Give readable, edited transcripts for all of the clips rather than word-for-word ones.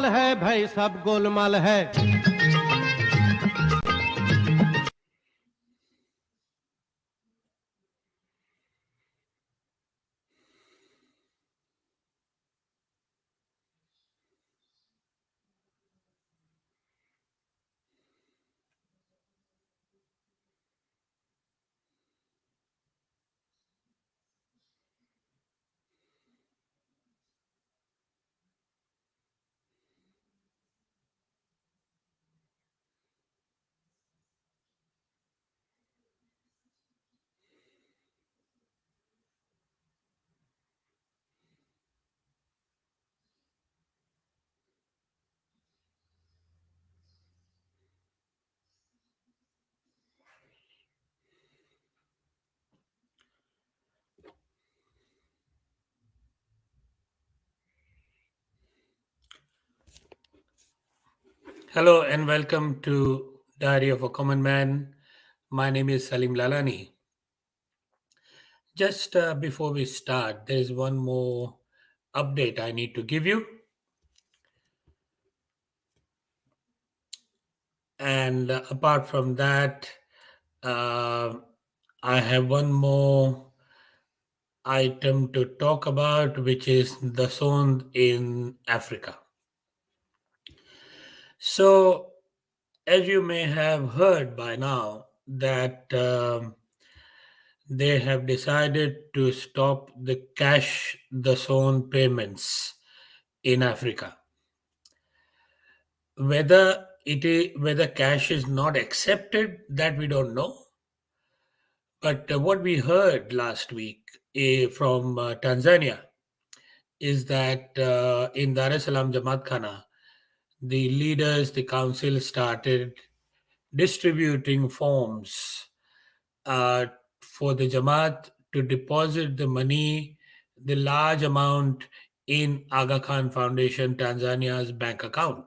गोलमाल है भाई, सब गोलमाल है। Hello and welcome to Diary of a Common Man. My name is Salim Lalani. Just before we start, there is one more update I need to give you. And apart from that, uh, I have one more item to talk about, which is the zone in Africa. So, as you may have heard by now, that they have decided to stop the cash the zone payments in Africa. Whether cash is not accepted, that we don't know. But what we heard last week from Tanzania is that in Dar es Salaam Jamaat Khana, the leaders, the council started distributing forms uh, for the Jamaat to deposit the money, the large amount in Aga Khan Foundation Tanzania's bank account.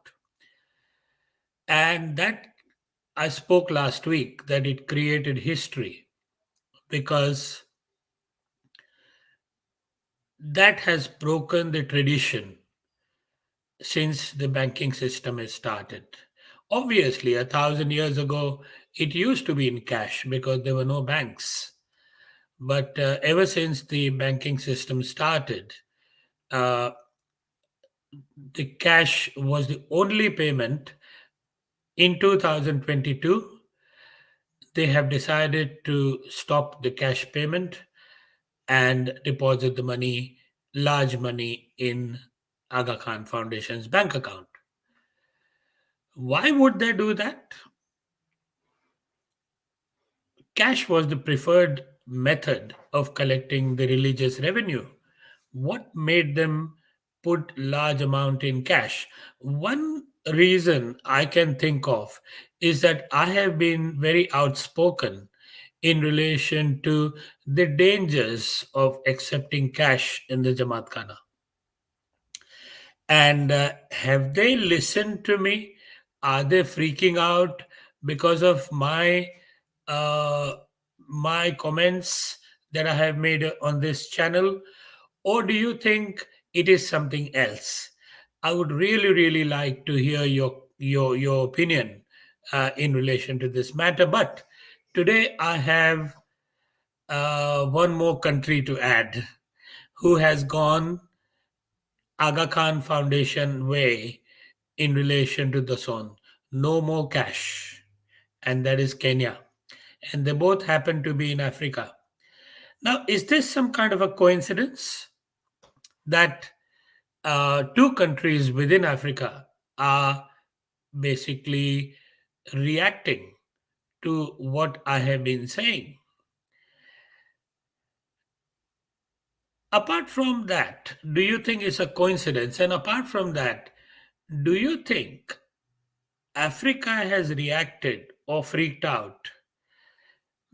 And that I spoke last week that it created history because that has broken the tradition since the banking system has started. Obviously, 1,000 years ago, it used to be in cash because there were no banks. But ever since the banking system started, uh, the cash was the only payment. In 2022, they have decided to stop the cash payment and deposit the money, large money, in Aga Khan Foundation's bank account. Why would they do that? Cash was the preferred method of collecting the religious revenue. What made them put large amount in cash? One reason I can think of is that I have been very outspoken in relation to the dangers of accepting cash in the Jamaat Khana. And have they listened to me? Are they freaking out because of uh, my comments that I have made on this channel? Or do you think it is something else? I would really, really like to hear your opinion in relation to this matter. But today I have one more country to add who has gone Aga Khan Foundation way in relation to the zone. No more cash, and that is Kenya. And they both happen to be in Africa. Now, is this some kind of a coincidence that two countries within Africa are basically reacting to what I have been saying? Apart from that, do you think it's a coincidence? And apart from that, do you think Africa has reacted or freaked out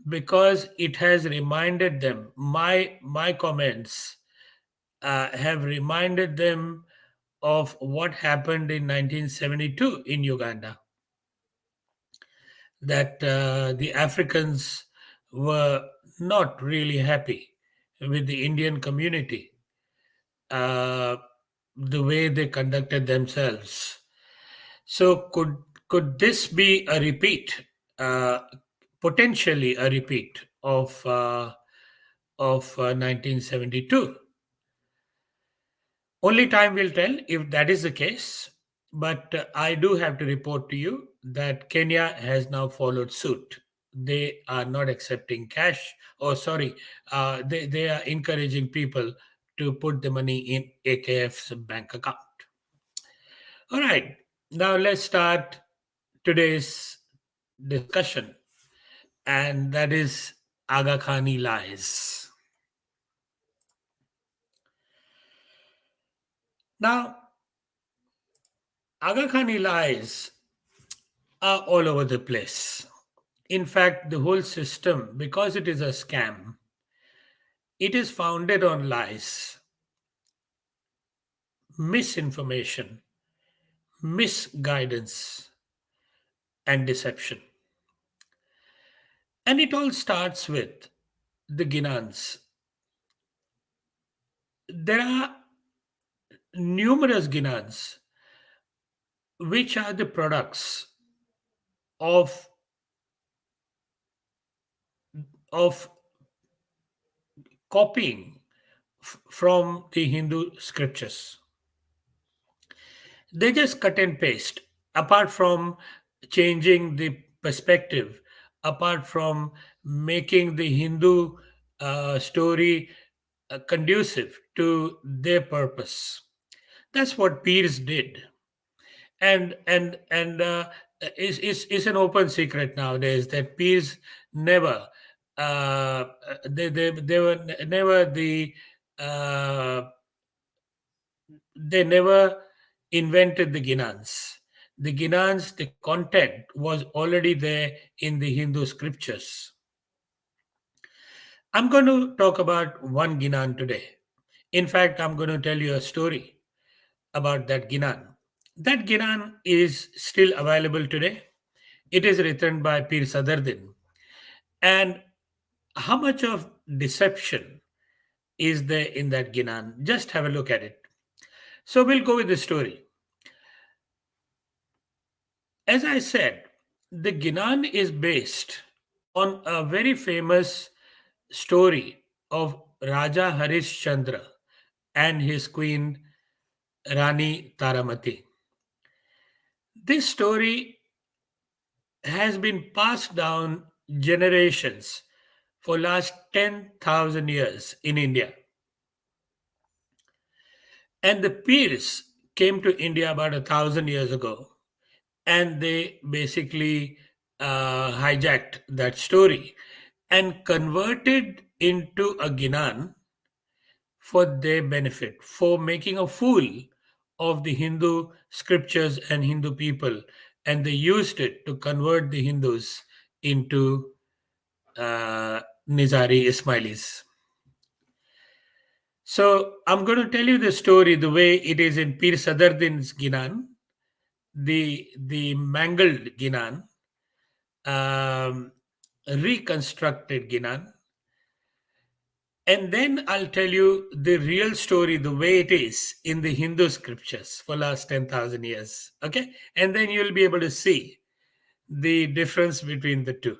because it has reminded them, my comments have reminded them of what happened in 1972 in Uganda, that the Africans were not really happy with the Indian community. Uh, the way they conducted themselves. So could this be a repeat, uh, potentially a repeat of 1972? Only time will tell if that is the case. But I do have to report to you that Kenya has now followed suit. They are not accepting cash. Oh, sorry. They are encouraging people to put the money in AKF's bank account. All right. Now let's start today's discussion, and that is Aga Khani lies. Now, Aga Khani lies are all over the place. In fact, the whole system, because it is a scam, it is founded on lies, misinformation, misguidance, and deception. And it all starts with the ginans. There are numerous ginans which are the products of of copying from the Hindu scriptures. They just cut and paste. Apart from changing the perspective, apart from making the Hindu story conducive to their purpose. That's what peers did. And is an open secret nowadays that peers never they were never uh, they never invented the ginans. The ginans, the content was already there in the Hindu scriptures. I'm going to talk about one ginan today. In fact, I'm going to tell you a story about that ginan. That ginan is still available today. It is written by Pir Sadardin. And how much of deception is there in that ginan? Just have a look at it. So we'll go with the story. As I said, the Ginan is based on a very famous story of Raja Harishchandra and his queen Rani Taramati. This story has been passed down generations for last 10,000 years in India. And the Peers came to India about 1,000 years ago, and they basically hijacked that story and converted into a Ginan for their benefit, for making a fool of the Hindu scriptures and Hindu people. And they used it to convert the Hindus into Nizari Ismailis. So I'm going to tell you the story the way it is in Pir Sadardin's Ginan, the mangled Ginan, um, reconstructed Ginan, and then I'll tell you the real story, the way it is in the Hindu scriptures for last 10,000 years. Okay, and then you'll be able to see the difference between the two,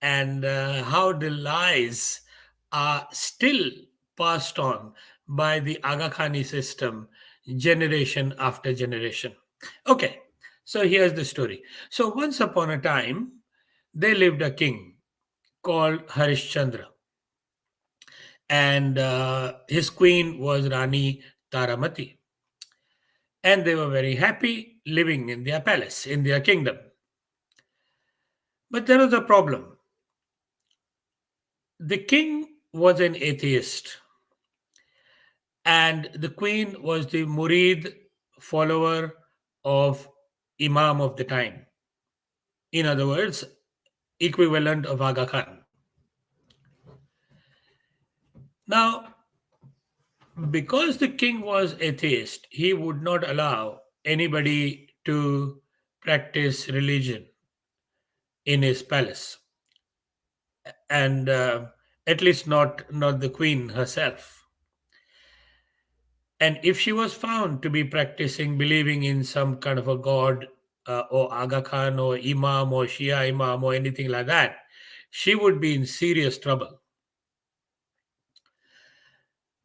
and how the lies are still passed on by the Aga Khani system generation after generation. Okay, so here's the story. So once upon a time, there lived a king called Harishchandra, and his queen was Rani Taramati. And they were very happy living in their palace, in their kingdom. But there was a problem. The king was an atheist, and the queen was the murid follower of Imam of the time. In other words, equivalent of Aga Khan. Now, because the king was atheist, he would not allow anybody to practice religion in his palace, and at least not the queen herself. And if she was found to be practicing, believing in some kind of a god, or Aga Khan or Imam or Shia Imam or anything like that, she would be in serious trouble.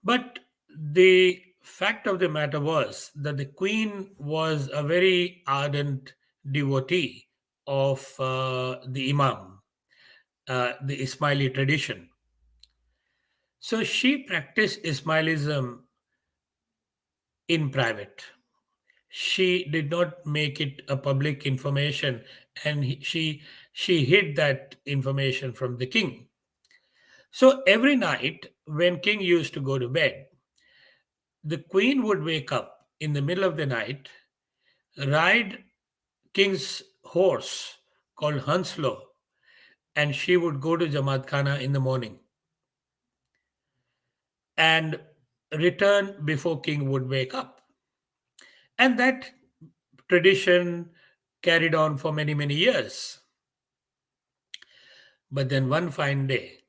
But the fact of the matter was that the queen was a very ardent devotee of the Imam, the Ismaili tradition. So she practiced Ismailism in private. She did not make it a public information, and she hid that information from the king. So every night when king used to go to bed, the queen would wake up in the middle of the night, ride king's horse called Hanslo, and she would go to Jamaat Khana in the morning and return before king would wake up. And that tradition carried on for many, many years. But then one fine day,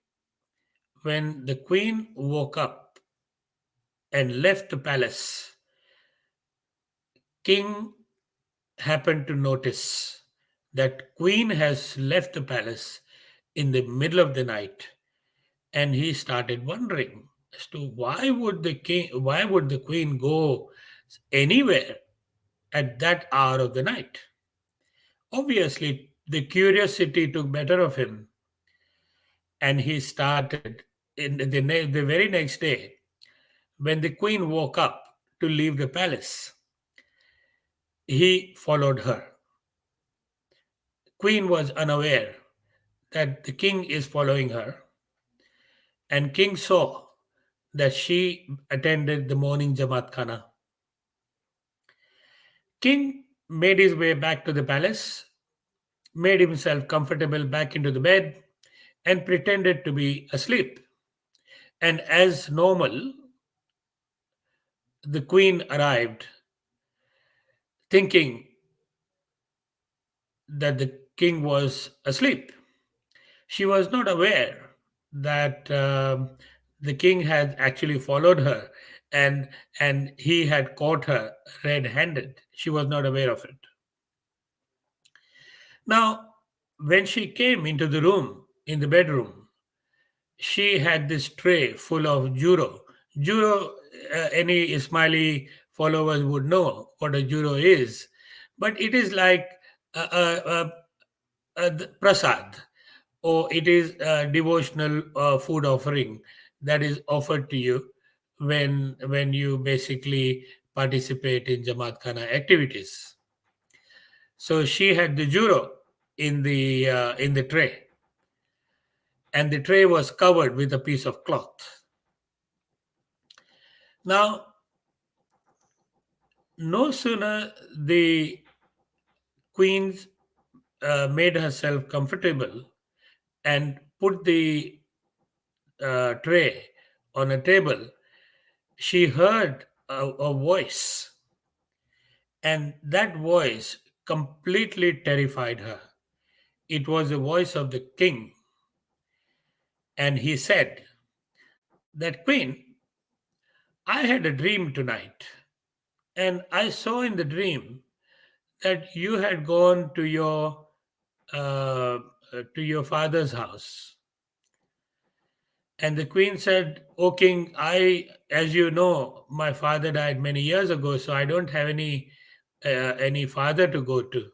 when the queen woke up and left the palace, king happened to notice that queen has left the palace in the middle of the night, and he started wondering as to why would the queen go anywhere at that hour of the night. Obviously the curiosity took better of him, and he started in the very next day when the queen woke up to leave the palace. He followed her. Queen was unaware that the king is following her, and king saw that she attended the morning Jamaat Khana. King made his way back to the palace, made himself comfortable back into the bed, and pretended to be asleep. And as normal, the queen arrived, thinking that the king was asleep. She was not aware that the king had actually followed her, and he had caught her red-handed. She was not aware of it. Now, when she came into the room, in the bedroom, she had this tray full of juro. Juro, any Ismaili followers would know what a juro is, but it is like the prasad, or it is a devotional food offering that is offered to you when you basically participate in Jamaat Khana activities. So she had the juro in the tray, and the tray was covered with a piece of cloth. Now, no sooner the queen made herself comfortable and put the tray on a table, she heard a voice, and that voice completely terrified her. It was the voice of the king, and he said, "That queen, I had a dream tonight, and I saw in the dream that you had gone uh, to your father's house." And the queen said, "O king, as you know, my father died many years ago, so I don't have any father to go to."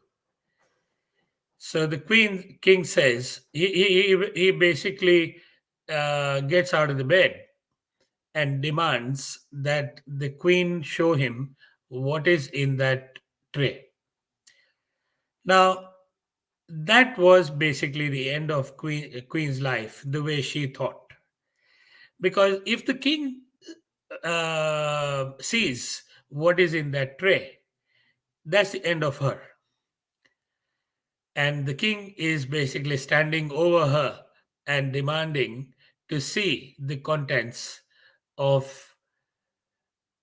So the king says he basically gets out of the bed and demands that the queen show him what is in that tray. Now that was basically the end of queen's life, the way she thought, because if the king sees what is in that tray, that's the end of her. And the king is basically standing over her and demanding to see the contents of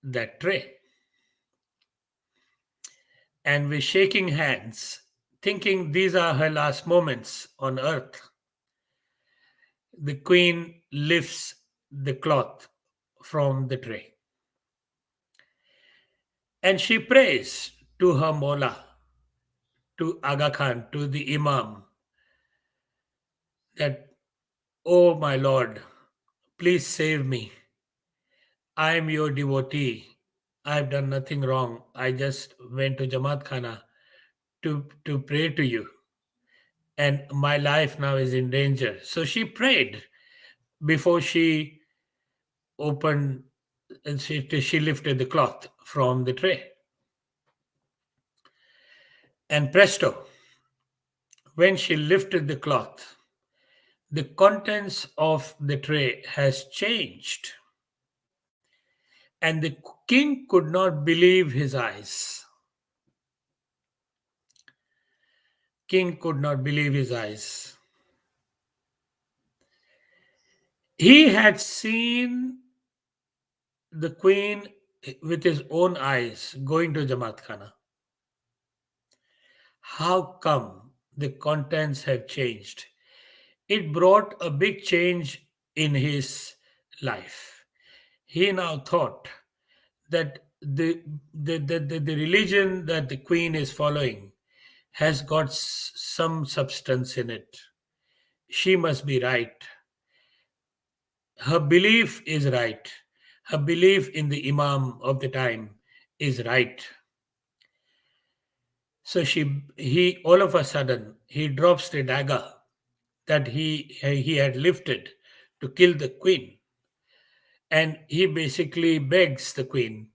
that tray. And with shaking hands, thinking these are her last moments on earth, the queen lifts the cloth from the tray. And she prays to her Mola, to Aga Khan, to the Imam, that, "Oh my Lord, please save me. I am your devotee. I've done nothing wrong. I just went to Jamaat Khana to pray to you, and my life now is in danger." So she prayed before she opened, and she lifted the cloth from the tray. And presto, when she lifted the cloth, the contents of the tray has changed, and the king could not believe his eyes. King could not believe his eyes. He had seen the queen with his own eyes going to Jamaat Khana. How come the contents have changed? It brought a big change in his life. He now thought that the religion that the queen is following has got some substance in it. She must be right. Her belief is right. Her belief in the Imam of the time is right. So he all of a sudden he drops the dagger that he had lifted to kill the queen, and he basically begs the queen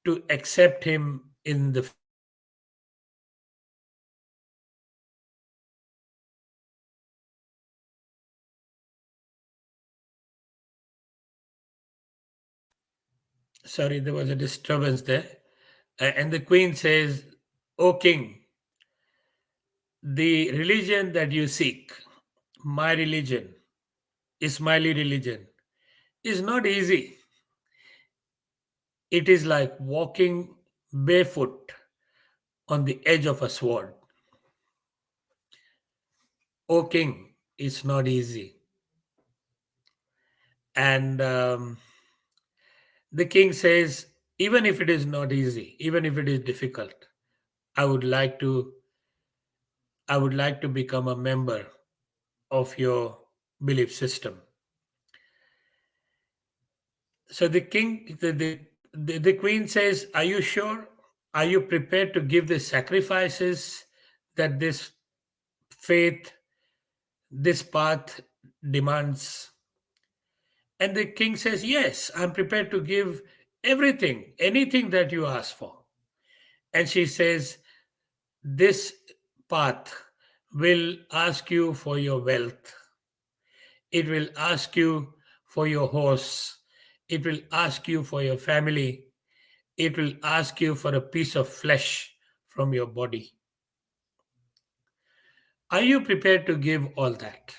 to accept him in the. Sorry, there was a disturbance there. And the queen says, "O king, the religion that you seek, my religion, Ismaili religion, is not easy. It is like walking barefoot on the edge of a sword. O king, it's not easy." And the king says, "Even if it is not easy, even if it is difficult, I would like to I would like to become a member of your belief system." So the queen says, "Are you sure? Are you prepared to give the sacrifices that this faith, this path demands?" And the king says, "Yes, I'm prepared to give everything, anything that you ask for." And she says, "This path will ask you for your wealth, it will ask you for your horse, it will ask you for your family, it will ask you for a piece of flesh from your body. Are you prepared to give all that?"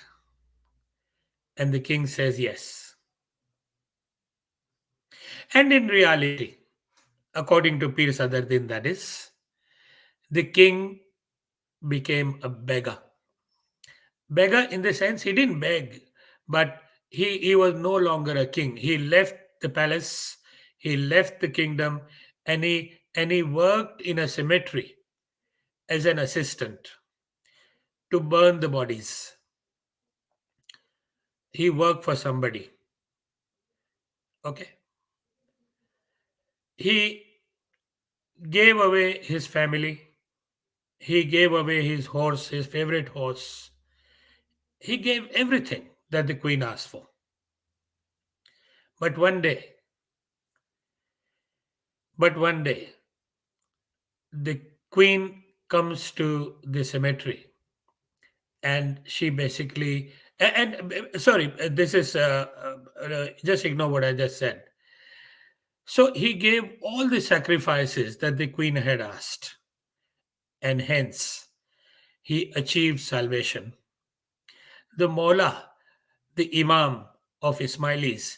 And the king says, "Yes." And in reality, according to Pir Sadruddin, that is, the king became a beggar. Beggar in the sense he didn't beg, but he was no longer a king. He left the palace, he left the kingdom, and he worked in a cemetery as an assistant to burn the bodies. He worked for somebody. Okay. He gave away his family. He gave away his horse, his favorite horse. He gave everything that the queen asked for. But one day, but one day, the queen comes to the cemetery, and she basically sorry, this is just ignore what I just said. So he gave all the sacrifices that the queen had asked, and hence he achieved salvation. The Mawla, the Imam of Ismailis,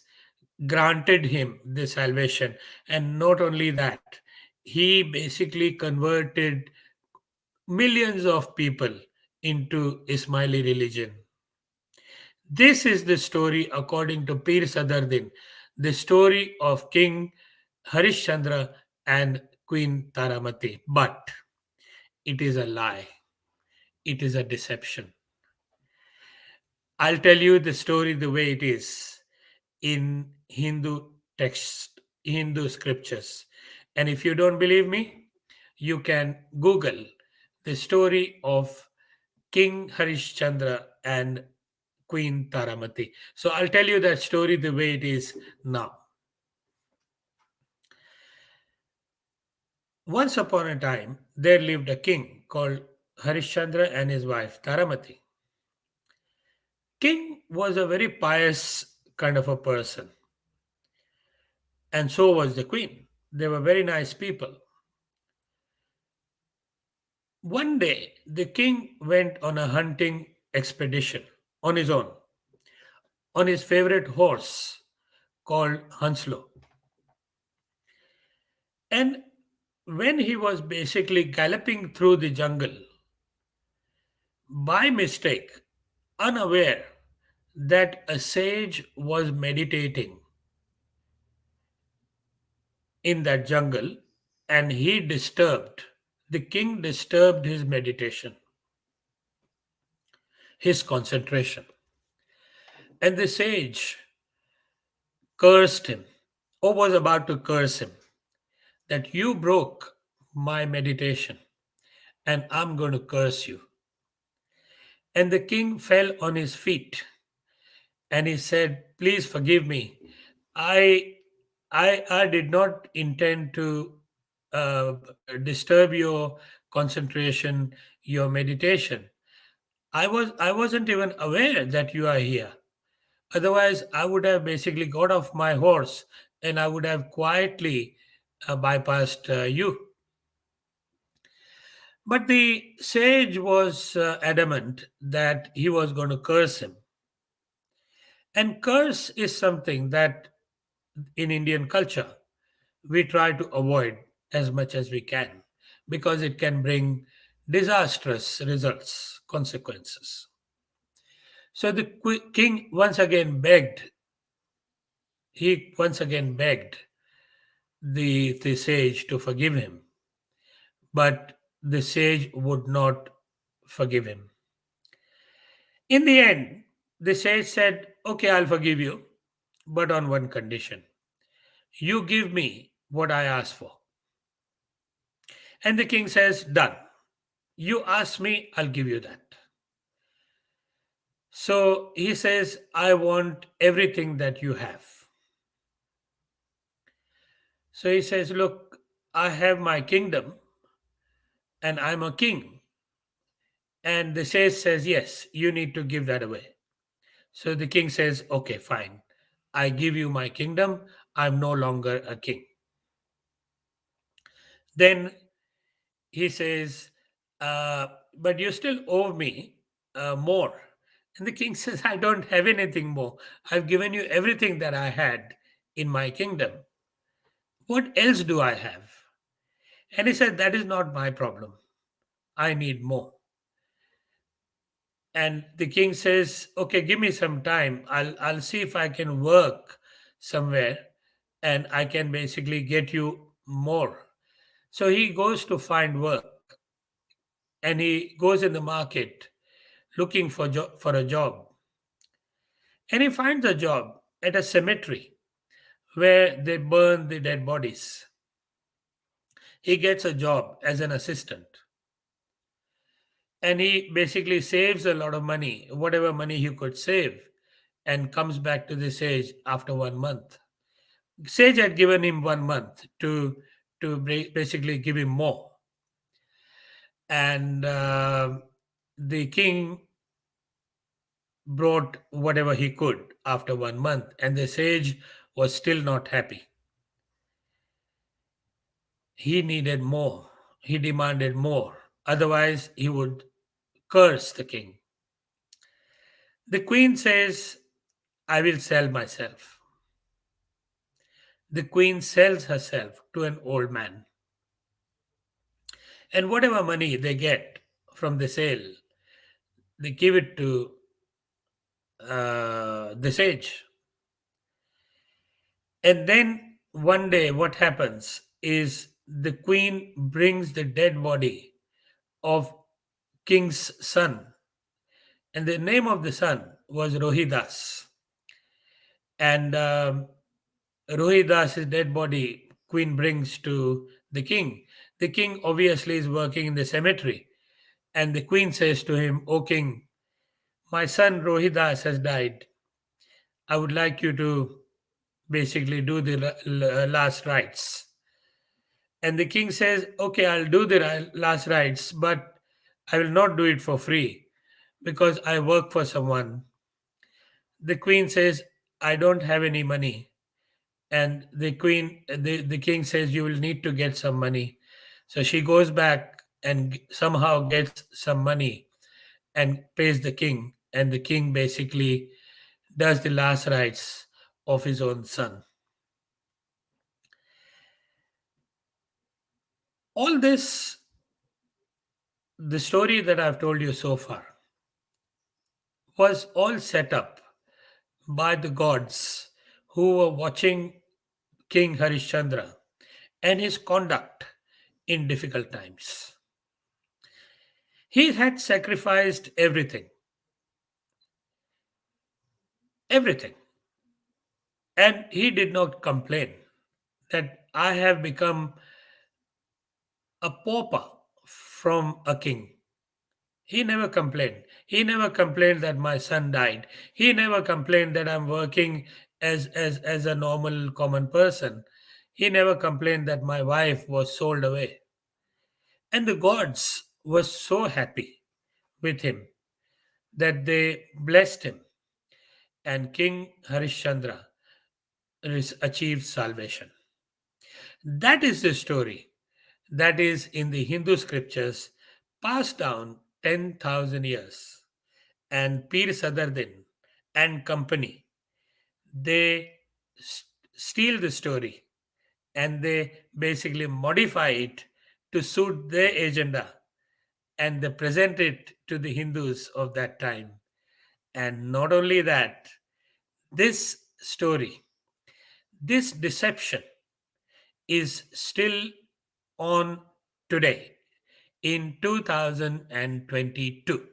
granted him the salvation. And not only that, he basically converted millions of people into Ismaili religion. This is the story according to Pir Sadruddin, the story of King Harishchandra and Queen Taramati. But it is a lie, it is a deception. I'll tell you the story the way it is in Hindu text, Hindu scriptures. And if you don't believe me, you can Google the story of King Harishchandra and Queen Taramati. So I'll tell you that story the way it is now. Once upon a time, there lived a king called Harishchandra and his wife Taramati. King was a very pious kind of a person, and so was the queen. They were very nice people. One day, the king went on a hunting expedition on his own, on his favorite horse called Hanslo. And when he was basically galloping through the jungle, by mistake, unaware that a sage was meditating in that jungle, and the king disturbed his meditation, his concentration. And the sage cursed him, or was about to curse him, that you broke my meditation and I'm going to curse you. And the king fell on his feet and he said, please forgive me. I I did not intend to uh, disturb your concentration, your meditation. I wasn't even aware that you are here. Otherwise, I would have basically got off my horse and I would have quietly bypassed you. But the sage was adamant that he was going to curse him. And curse is something that in Indian culture we try to avoid as much as we can because it can bring disastrous results, consequences. So the king once again begged the sage to forgive him, but the sage would not forgive him. In the end, the sage said, okay, I'll forgive you, but on one condition. You give me what I asked for. And the king says, done. You ask me, I'll give you that. So he says, I want everything that you have. So he says, look, I have my kingdom and I'm a king. And the sage says, yes, you need to give that away. So the king says, okay, fine. I give you my kingdom. I'm no longer a king. Then he says, but you still owe me more. And the king says, I don't have anything more. I've given you everything that I had in my kingdom. What else do I have? And he said, that is not my problem. I need more. And the king says, okay, give me some time. I'll see if I can work somewhere and I can basically get you more. So he goes to find work and he goes in the market looking for a job. And he finds a job at a cemetery where they burn the dead bodies. He gets a job as an assistant and he basically saves a lot of money, whatever money he could save, and comes back to the sage after 1 month. Sage had given him 1 month to basically give him more, and the king brought whatever he could after 1 month, and the sage was still not happy. He needed more. He demanded more. Otherwise, he would curse the king. The queen says, I will sell myself. The queen sells herself to an old man. And whatever money they get from the sale, they give it to the sage. And then one day, what happens is the queen brings the dead body of king's son, and the name of the son was Rohidas. And Rohidas's dead body queen brings to the king. The king obviously is working in the cemetery, and the queen says to him, "O king, my son Rohidas has died. I would like you to basically do the last rites." And the king says, "Okay, I'll do the last rites, but I will not do it for free because I work for someone." The queen says, "I don't have any money." And the king says, "You will need to get some money." So she goes back and somehow gets some money and pays the king. And the king basically does the last rites of his own son. All this, the story that I've told you so far, was all set up by the gods who were watching King Harishchandra and his conduct in difficult times. He had sacrificed everything, everything, and he did not complain that I have become a pauper from a king. He never complained. He never complained that my son died. He never complained that I'm working as a normal common person. He never complained that my wife was sold away. And the gods were so happy with him that they blessed him, and King Harishchandra achieved salvation. That is the story that is in the Hindu scriptures, passed down 10,000 years. And Pir Sadardin and company, they steal the story and they basically modify it to suit their agenda, and they present it to the Hindus of that time. And not only that, this story, this deception is still on today in 2022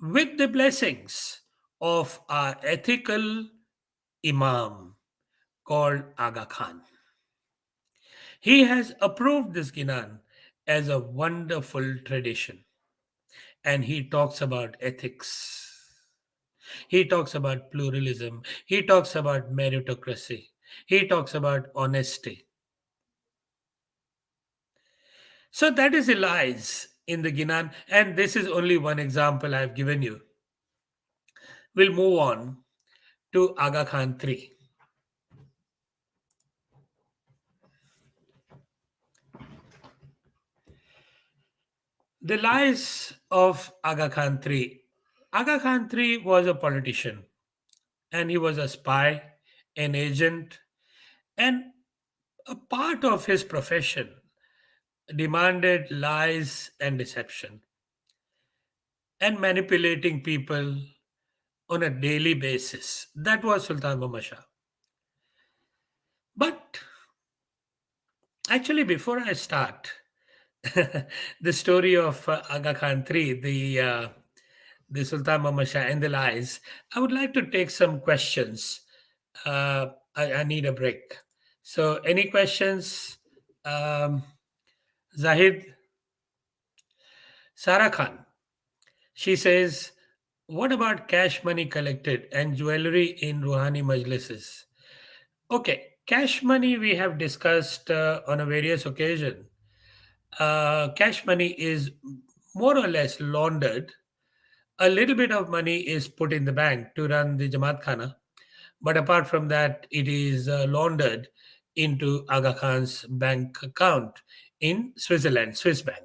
with the blessings of our ethical Imam called Aga Khan. He has approved this Ginan as a wonderful tradition, and he talks about ethics. He talks about pluralism. He talks about meritocracy. He talks about honesty. So that is the lies in the Ginan, and this is only one example I've given you. We'll move on to Aga Khan III. The lies of Aga Khan III. Aga Khan III was a politician, and he was a spy, an agent, and a part of his profession demanded lies and deception and manipulating people on a daily basis. That was Sultan Muhammad Shah. But actually, before I start the story of Aga Khan III, the Sultan Muhammad Shah and the lies, I would like to take some questions. I need a break. So, any questions? Um, Zahid, Sarah Khan, she says, what about cash money collected and jewelry in Rouhani majlises? Okay, cash money we have discussed on a various occasion. Cash money is more or less laundered. A little bit of money is put in the bank to run the Jamaat Khana, but apart from that, it is laundered into Aga Khan's bank account in Switzerland, Swiss bank.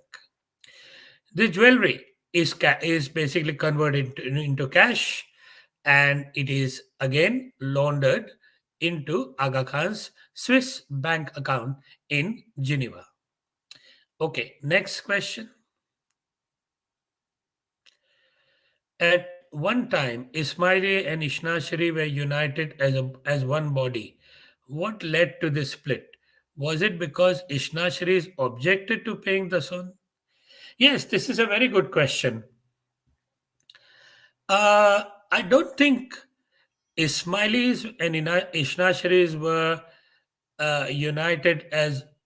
The jewelry is basically converted into cash, and it is again laundered into Aga Khan's Swiss bank account in Geneva. Okay, next question. At one time, Ismaili and Ishnashri were united as one body. What led to this split? Was it because Ishnasharis objected to paying the son? Yes, this is a very good question. I don't think Ismailis and Ishnasharis were united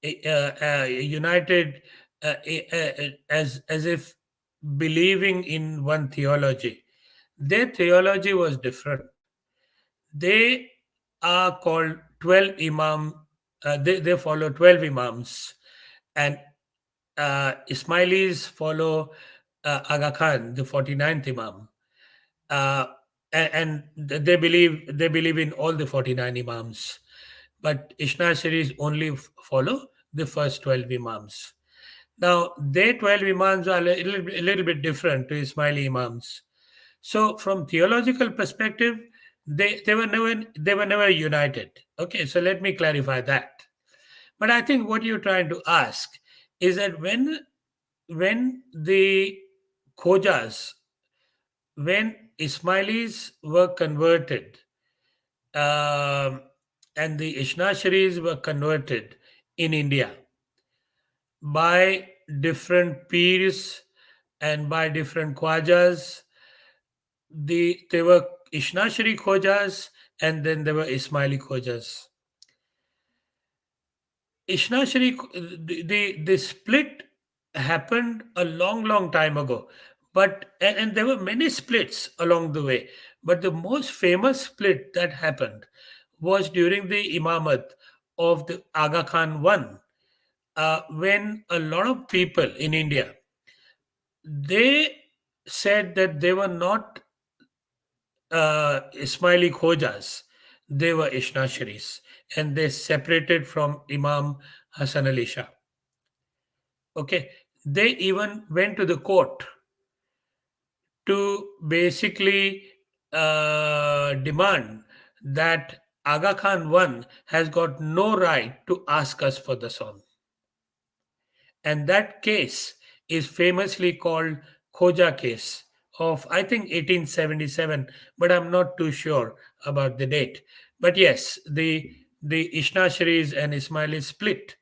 united as if believing in one theology. Their theology was different. They are called 12 imam. They follow 12 imams, and Ismailis follow Aga Khan, the 49th imam. uh, and they believe in all the 49 imams, but Ishnasharis only follow the first 12 imams. Now their 12 imams are a little bit different to Ismaili imams. So from theological perspective, they were never united. Okay, so let me clarify that. But I think what you're trying to ask is that when the Khojas, when Ismailis were converted, um, and the Ishnasharis were converted in India by different peers and by different Khwajas. There were Ishnashari Khojas and then there were Ismaili Khojas. Ishnashari, the split happened a long time ago, but and there were many splits along the way. But the most famous split that happened was during the imamat of the Aga Khan I, when a lot of people in India, they said that they were not Ismaili Khojas, they were Ishnasharis, and they separated from Imam Hassan Ali Shah. Okay, they even went to the court to basically demand that Aga Khan I has got no right to ask us for the son. And that case is famously called Khoja case of, I think, 1877, but I'm not too sure about the date. But yes, the Ishnasharis and Ismailis split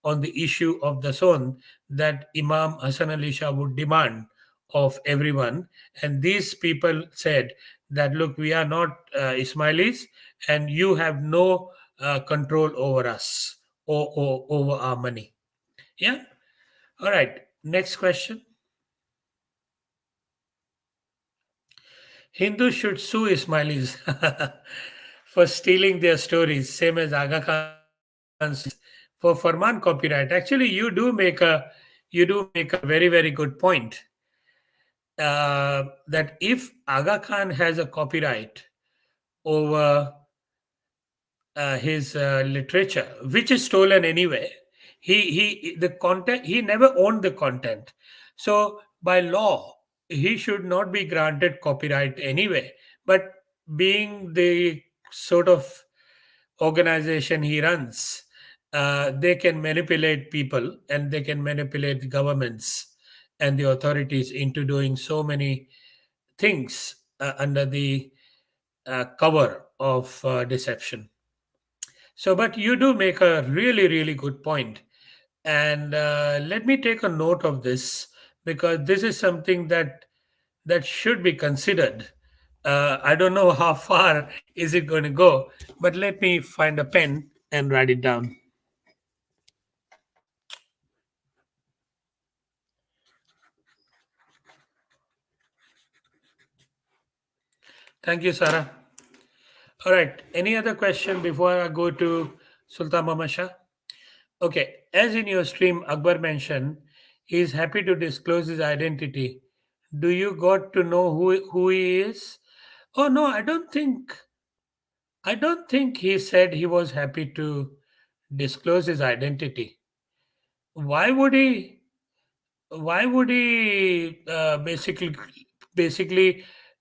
on the issue of the son that Imam Hassan Ali Shah would demand of everyone. And these people said that, look, we are not Ismailis, and you have no control over us or over our money. Yeah. All right. Next question. Hindus should sue Ismailis for stealing their stories, same as Aga Khan's for Farman copyright. Actually, you do make a very good point, that if Aga Khan has a copyright over his literature, which is stolen anyway. The content, he never owned the content, so by law he should not be granted copyright anyway. But being the sort of organization he runs, they can manipulate people and they can manipulate governments and the authorities into doing so many things under the cover of deception. So, but you do make a really good point. And let me take a note of this, because this is something that should be considered. I don't know how far is it going to go, but let me find a pen and write it down. Thank you, Sarah. All right. Any other question before I go to Sultan Mama Shah? Okay. As in your stream, Akbar mentioned, he is happy to disclose his identity. Do you got to know who he is? Oh no, I don't think he said he was happy to disclose his identity. Why would he? Why would he basically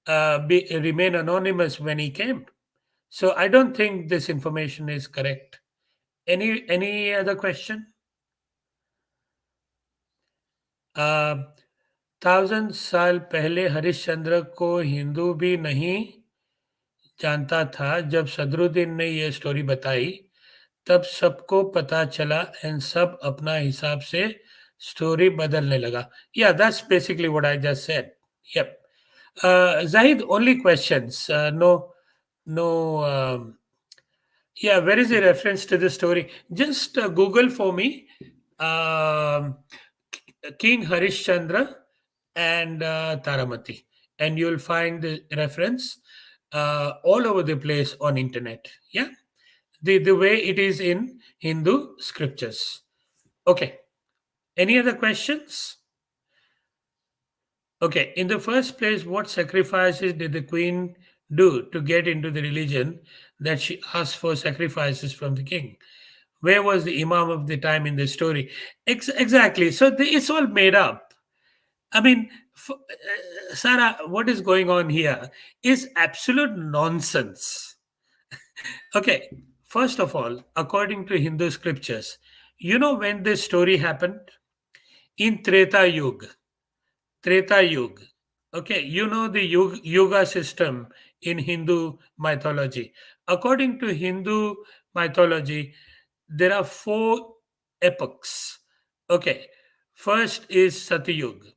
remain anonymous when he came? So I don't think this information is correct. Any other question? 1000 साल पहले हरिश्चंद्र को हिंदू भी नहीं जानता था। जब सदरुद्दीन ने यह स्टोरी बताई तब सबको पता चला एंड सब अपना हिसाब से स्टोरी बदलने लगा. Yeah, that's basically what I just said. Yep. Zahid, only questions. No. Yeah, where is the reference to the story? Just Google for me, um, King Harishchandra and Taramati, and you'll find the reference all over the place on internet. Yeah, the way it is in Hindu scriptures. Okay. Any other questions? Okay. In the first place, what sacrifices did the queen do to get into the religion that she asked for sacrifices from the king? Where was the imam of the time in the story? Exactly. So it's all made up. I mean, Sarah, what is going on here is absolute nonsense. Okay, first of all, according to Hindu scriptures, you know when this story happened? In Treta Yuga. Treta Yuga. Okay, you know the Yuga system in Hindu mythology. According to Hindu mythology, there are four epochs. Okay, first is Satyug,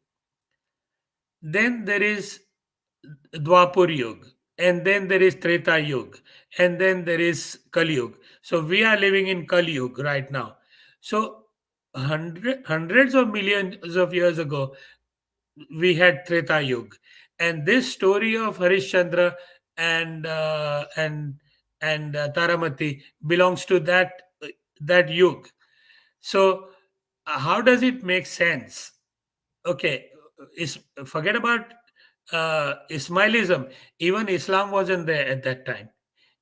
then there is Dwapur Yuga, and then there is Treta Yuga, and then there is Kali Yuga. So we are living in Kali Yuga right now. So hundreds of millions of years ago, we had Treta Yuga, and this story of Harishchandra and Taramati belongs to that Yuga. So how does it make sense? Okay, is forget about Ismailism. Even Islam wasn't there at that time.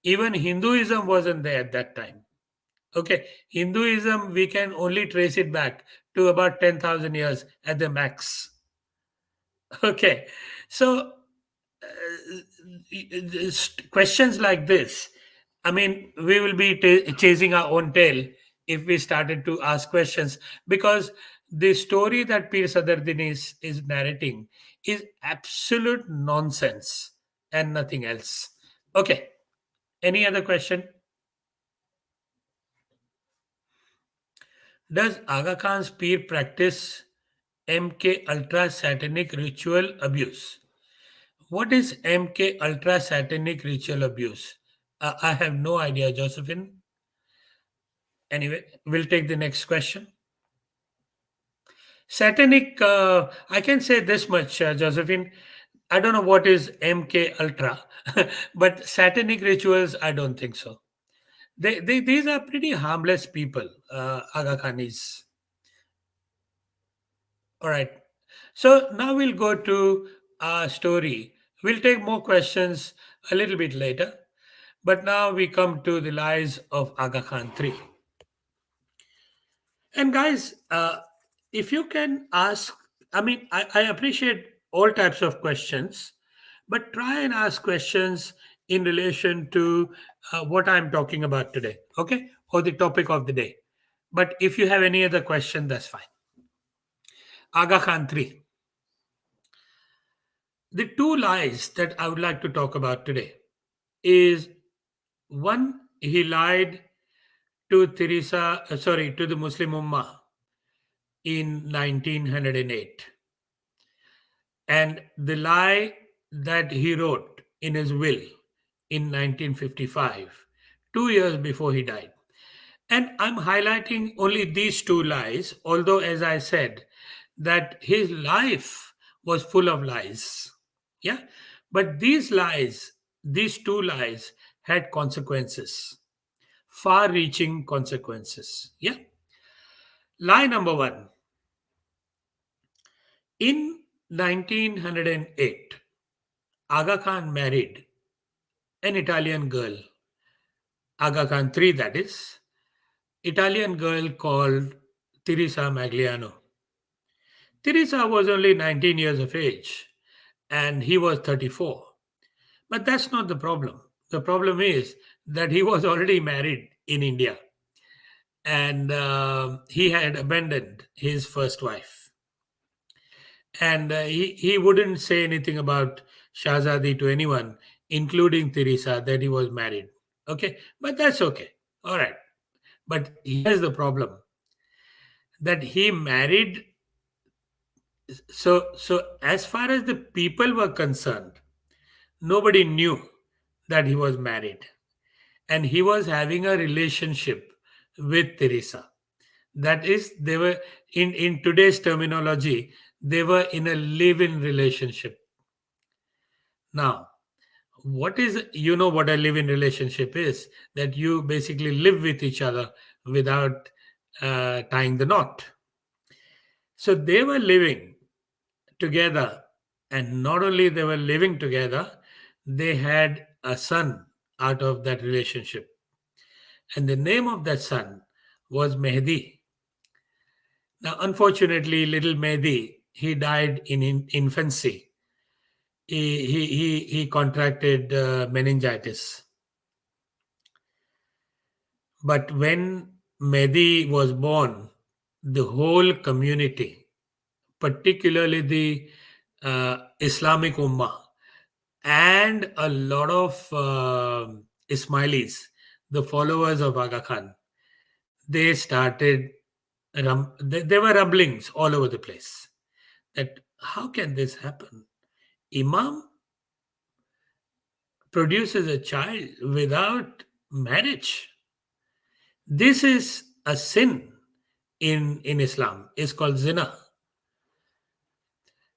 Even Hinduism wasn't there at that time. Okay, Hinduism, we can only trace it back to about 10,000 years at the max. Okay, so questions like this, I mean, we will be chasing our own tail if we started to ask questions, because the story that Pir Sadruddin is narrating is absolute nonsense and nothing else. Okay, any other question? Does Aga Khan's Pir practice MK ultra satanic ritual abuse? What is MK ultra satanic ritual abuse? I have no idea, Josephine. Anyway, we'll take the next question. Satanic, I can say this much, Josephine. I don't know what is MK Ultra, but satanic rituals, I don't think so. These are pretty harmless people, Aga Khan is. All right. So now we'll go to our story. We'll take more questions a little bit later. But now we come to the lies of Aga Khan III. And guys, if you can ask, I mean, I appreciate all types of questions, but try and ask questions in relation to what I'm talking about today, okay? Or the topic of the day. But if you have any other question, that's fine. Aga Khan III. The two lies that I would like to talk about today is one, he lied to to the Muslim Ummah in 1908. And the lie that he wrote in his will in 1955, 2 years before he died. And I'm highlighting only these two lies, although, as I said, that his life was full of lies. Yeah. But these lies, these two lies, had consequences, far reaching consequences. Yeah. Lie number one. In 1908, Aga Khan married an Italian girl, Aga Khan III, that is, Italian girl called Teresa Magliano. Teresa was only 19 years of age and he was 34. But that's not the problem. The problem is that he was already married in India and he had abandoned his first wife. And he wouldn't say anything about Shahzadi to anyone, including Teresa, that he was married. Okay, but that's okay. All right. But here's the problem, that he married. So as far as the people were concerned, nobody knew that he was married, and he was having a relationship with Teresa. That is, they were, in today's terminology, they were in a live-in relationship. Now, what is, what a live-in relationship is? That you basically live with each other without tying the knot. So they were living together, and not only they were living together, they had a son out of that relationship, and the name of that son was Mehdi. Now, unfortunately, little Mehdi, he died in infancy. He contracted meningitis. But when Mehdi was born, the whole community, particularly the Islamic Ummah, and a lot of Ismailis, the followers of Aga Khan, they started, there were rumblings all over the place, that how can this happen? Imam produces a child without marriage. This is a sin in Islam. It's called zina.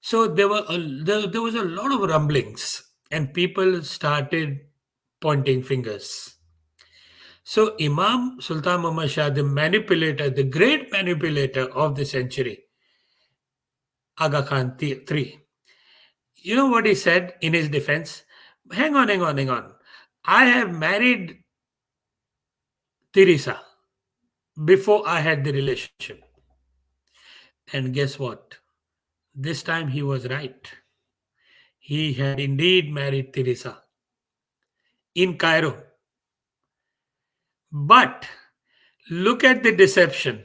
So there was a lot of rumblings, and people started pointing fingers. So Imam Sultan Muhammad Shah, the manipulator, the great manipulator of the century, Aga Khan III, you know what he said in his defense? Hang on, hang on, hang on. I have married Teresa before I had the relationship. And guess what? This time he was right. He had indeed married Teresa in Cairo. But look at the deception.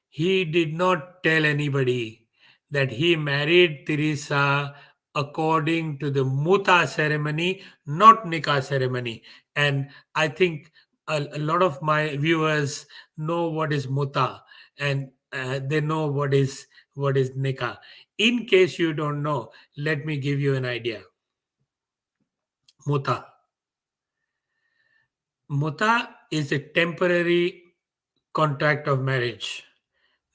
He did not tell anybody that he married Teresa according to the muta ceremony, not nikah ceremony. And I think a lot of my viewers know what is muta, and they know what is nikah. In case you don't know, let me give you an idea. Muta. Muta is a temporary contract of marriage.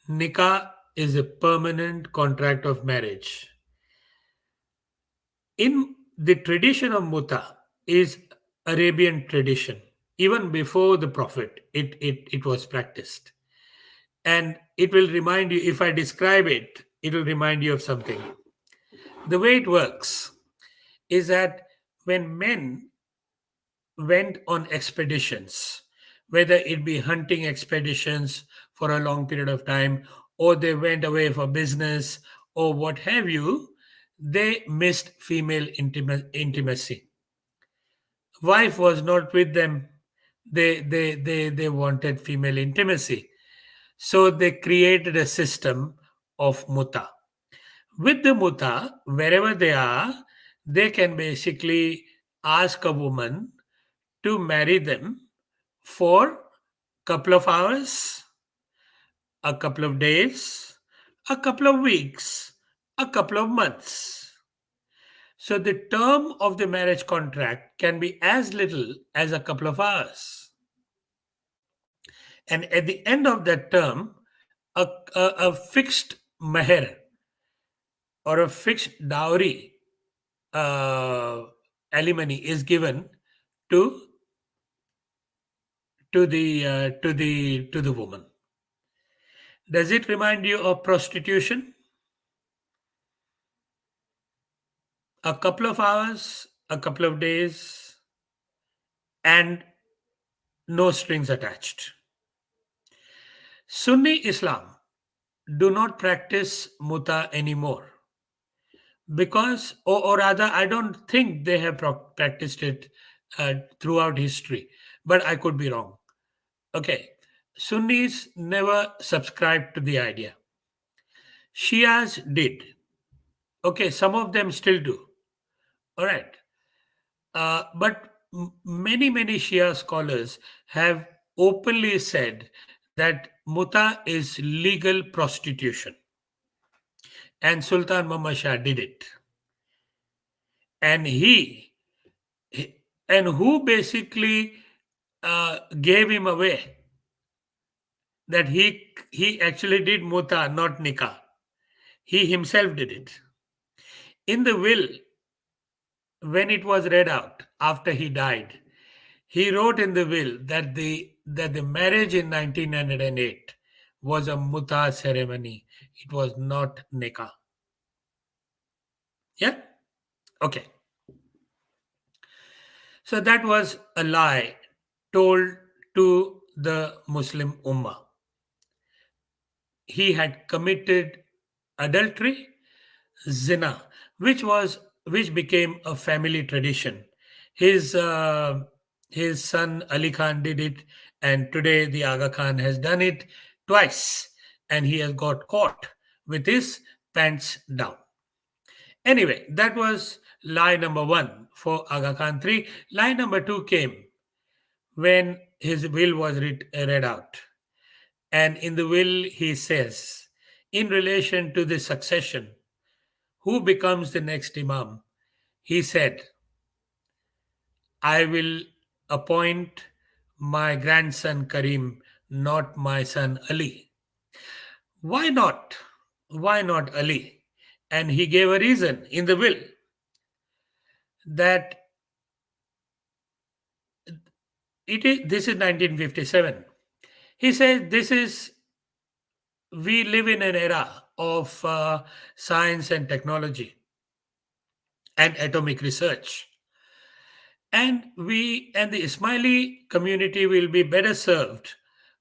Nikah is a permanent contract of marriage. In the tradition of muta is Arabian tradition. Even before the Prophet, it was practiced. And it will remind you, if I describe it, it will remind you of something. The way it works is that when men went on expeditions, whether it be hunting expeditions for a long period of time, or they went away for business, or what have you, they missed female intimacy. Wife was not with them. They wanted female intimacy. So they created a system of muta. With the muta, wherever they are, they can basically ask a woman to marry them for couple of hours, a couple of days, a couple of weeks, a couple of months. So the term of the marriage contract can be as little as a couple of hours. And at the end of that term, a fixed meher or a fixed dowry uh, alimony is given to to the woman. Does it remind you of prostitution? A couple of hours, a couple of days, and no strings attached. Sunni Islam do not practice muta anymore, because, or rather, I don't think they have practiced it throughout history, but I could be wrong. Okay, Sunnis never subscribed to the idea. Shias did. Okay, some of them still do. All right. But many Shia scholars have openly said that muta is legal prostitution, and Sultan Muhammad Shah did it. And and who basically gave him away, that he actually did muta, not nikah. He himself did it. In the will, when it was read out after he died, he wrote in the will that the marriage in 1908 was a muta ceremony. It was not nikah. Yeah? Okay. So that was a lie told to the Muslim Ummah. He had committed adultery, zina, which became a family tradition. His uh, his son Ali Khan did it, and today the Aga Khan has done it twice, and he has got caught with his pants down. Anyway, that was lie number one for Aga Khan III. Lie number two came when his will was read out. And in the will, he says, in relation to the succession, who becomes the next Imam, he said, I will appoint my grandson Karim, not my son Ali. Why not? Why not Ali? And he gave a reason in the will that this is 1957. He says we live in an era of science and technology and atomic research, and the Ismaili community will be better served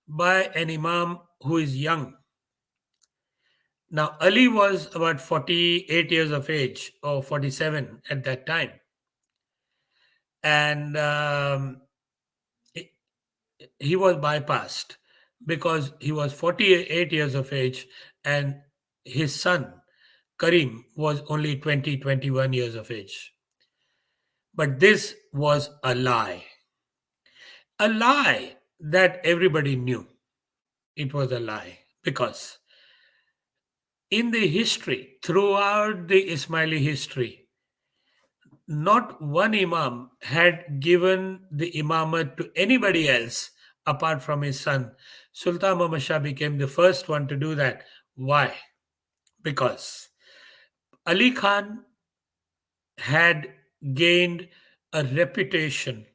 by an imam who is young. Now Ali was about 48 years of age, or 47 at that time, and he was bypassed because he was 48 years of age, and his son Karim was only 20, 21 years of age. But this was a lie that everybody knew. It was a lie because in the history, throughout the Ismaili history, not one imam had given the imamate to anybody else apart from his son. Sultan Muhammad Shah became the first one to do that. Why? Because Ali Khan had gained a reputation,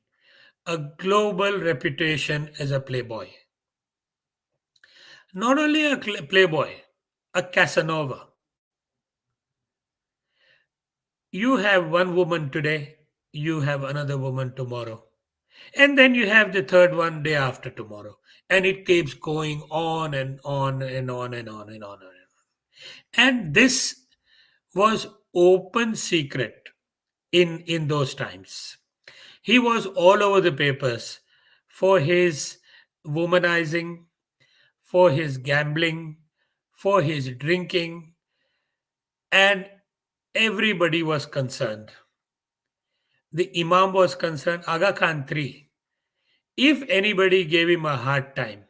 a global reputation as a playboy. Not only a playboy, a Casanova. You have one woman today, you have another woman tomorrow. And then you have the third one day after tomorrow. And it keeps going on and on and on and on and on and on. And this was open secret in those times. He was all over the papers for his womanizing, for his gambling, for his drinking, and everybody was concerned. The Imam was concerned, Aga Khan III. If anybody gave him a hard time,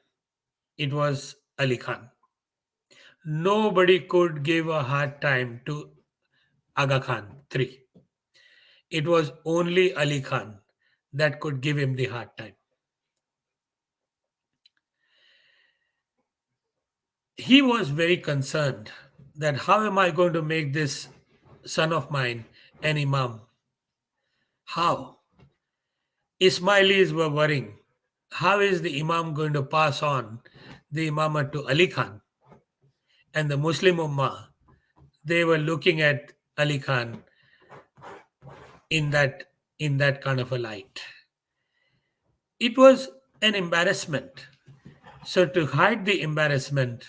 it was Ali Khan. Nobody could give a hard time to Aga Khan III. It was only Ali Khan that could give him the hard time. He was very concerned that how am I going to make this son of mine an Imam? How? Ismailis were worrying. How is the Imam going to pass on the Imamate to Ali Khan? And the Muslim Ummah, they were looking at Ali Khan in that kind of a light. It was an embarrassment. So to hide the embarrassment,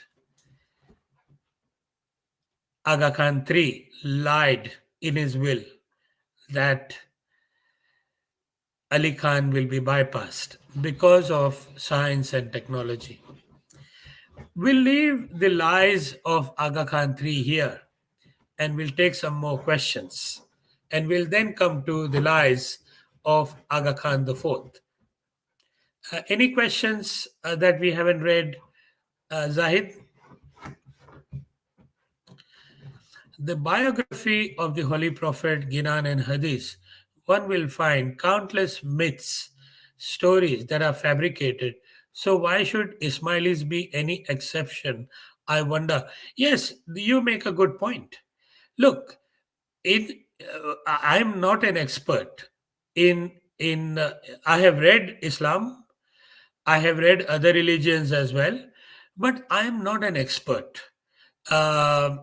Aga Khan III lied in his will that Ali Khan will be bypassed because of science and technology. We'll leave the lies of Aga Khan III here, and we'll take some more questions. And we'll then come to the lies of Aga Khan IV. Any questions that we haven't read, Zahid? The biography of the Holy Prophet Ginan and Hadith, one will find countless myths, stories that are fabricated. So why should Ismailis be any exception? I wonder. Yes, you make a good point. Look, I'm not an expert in. I have read Islam. I have read other religions as well, but I am not an expert. Uh,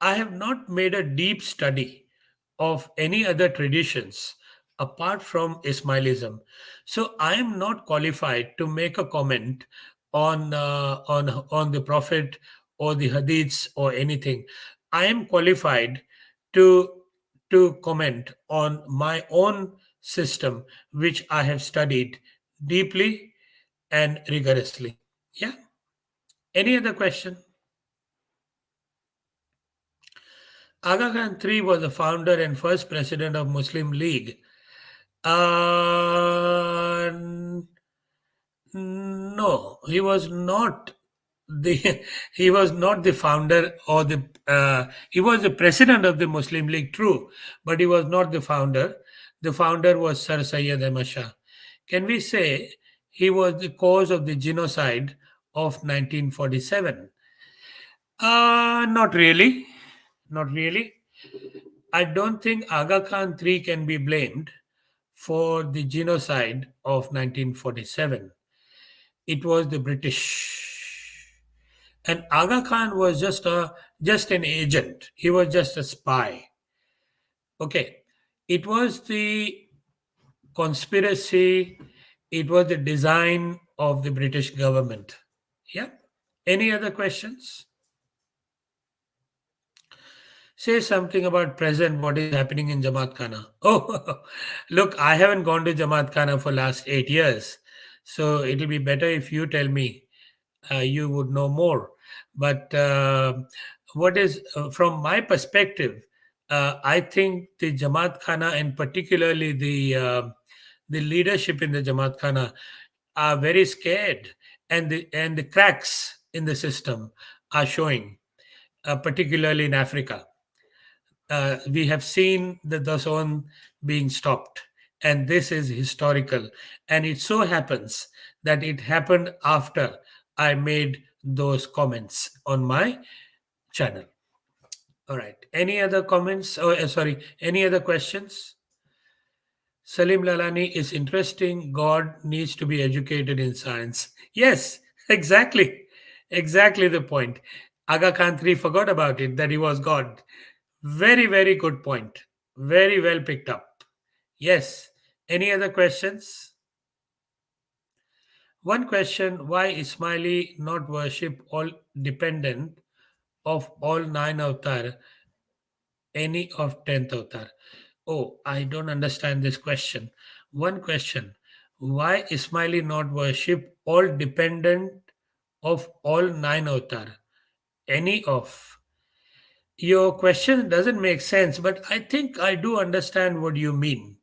I have not made a deep study of any other traditions apart from Ismailism. So I am not qualified to make a comment on the Prophet or the Hadiths or anything. I am qualified to to comment on my own system, which I have studied deeply and rigorously. Yeah. Any other question? Aga Khan III was the founder and first president of Muslim League. No, he was not the he was not the founder or the he was the president of the Muslim League, true, but he was not the founder. The founder was Sir Syed Ahmad Shah. Can we say he was the cause of the genocide of 1947? Not really. Not really. I don't think Aga Khan III can be blamed for the genocide of 1947. It was the British. And Aga Khan was just an agent. He was just a spy. Okay. It was the conspiracy, it was the design of the British government. Yeah. Any other questions? Say something about present, what is happening in Jamaat Khana. Oh, look, I haven't gone to Jamaat Khana for last 8 years. So it'll be better if you tell me. You would know more. But what is, from my perspective, I think the Jamaat Khana and particularly the leadership in the Jamaat Khana are very scared, and the cracks in the system are showing, particularly in Africa. We have seen the zone being stopped, and this is historical. And it so happens that it happened after I made those comments on my channel. All right. Any other comments? Oh, sorry. Any other questions? Salim Lalani is interesting. God needs to be educated in science. Yes, exactly. Exactly the point. Aga Khan III forgot about it, that he was God. Very, very good point. Very well picked up. Yes. Any other questions? One question: why Ismaili not worship all dependent of all nine avatar, any of 10th avatar? Oh, I don't understand this question. One question: why Ismaili not worship all dependent of all nine avatar, any of? Your question doesn't make sense, but I think I do understand what you mean.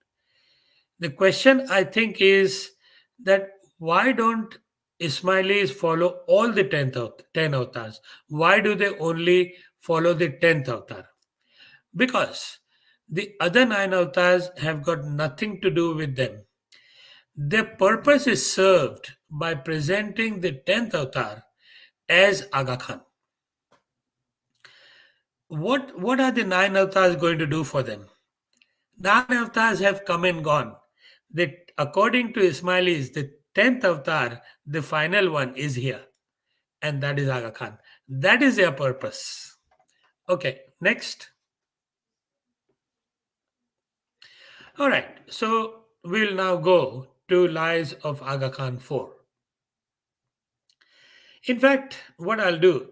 The question, I think, is that why don't Ismailis follow all the 10 avatars? Why do they only follow the 10th avatar? Because the other 9 avatars have got nothing to do with them. Their purpose is served by presenting the 10th avatar as Aga Khan. What are the 9 avatars going to do for them? 9 avatars have come and gone. According to Ismailis, the 10th avatar, the final one, is here, and that is Aga Khan. That is their purpose. Okay, next. All right, so we'll now go to Lies of Aga Khan IV. In fact, what I'll do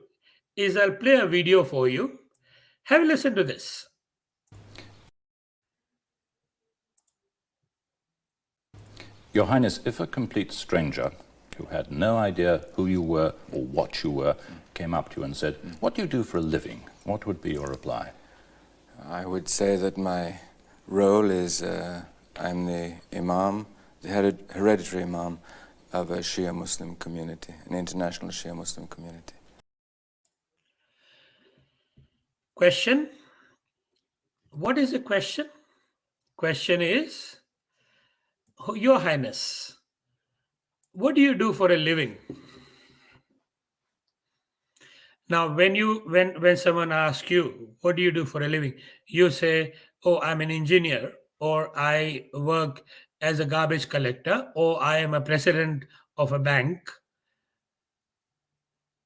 is I'll play a video for you. Have a listen to this. Your Highness, if a complete stranger who had no idea who you were or what you were came up to you and said, "What do you do for a living?" what would be your reply? I would say that my role is I'm the Imam, the hereditary Imam of a Shia Muslim community, an international Shia Muslim community. Question? What is the question? Question is, Your Highness, what do you do for a living? Now, when someone asks you, what do you do for a living? You say, oh, I'm an engineer, or I work as a garbage collector, or I am a president of a bank.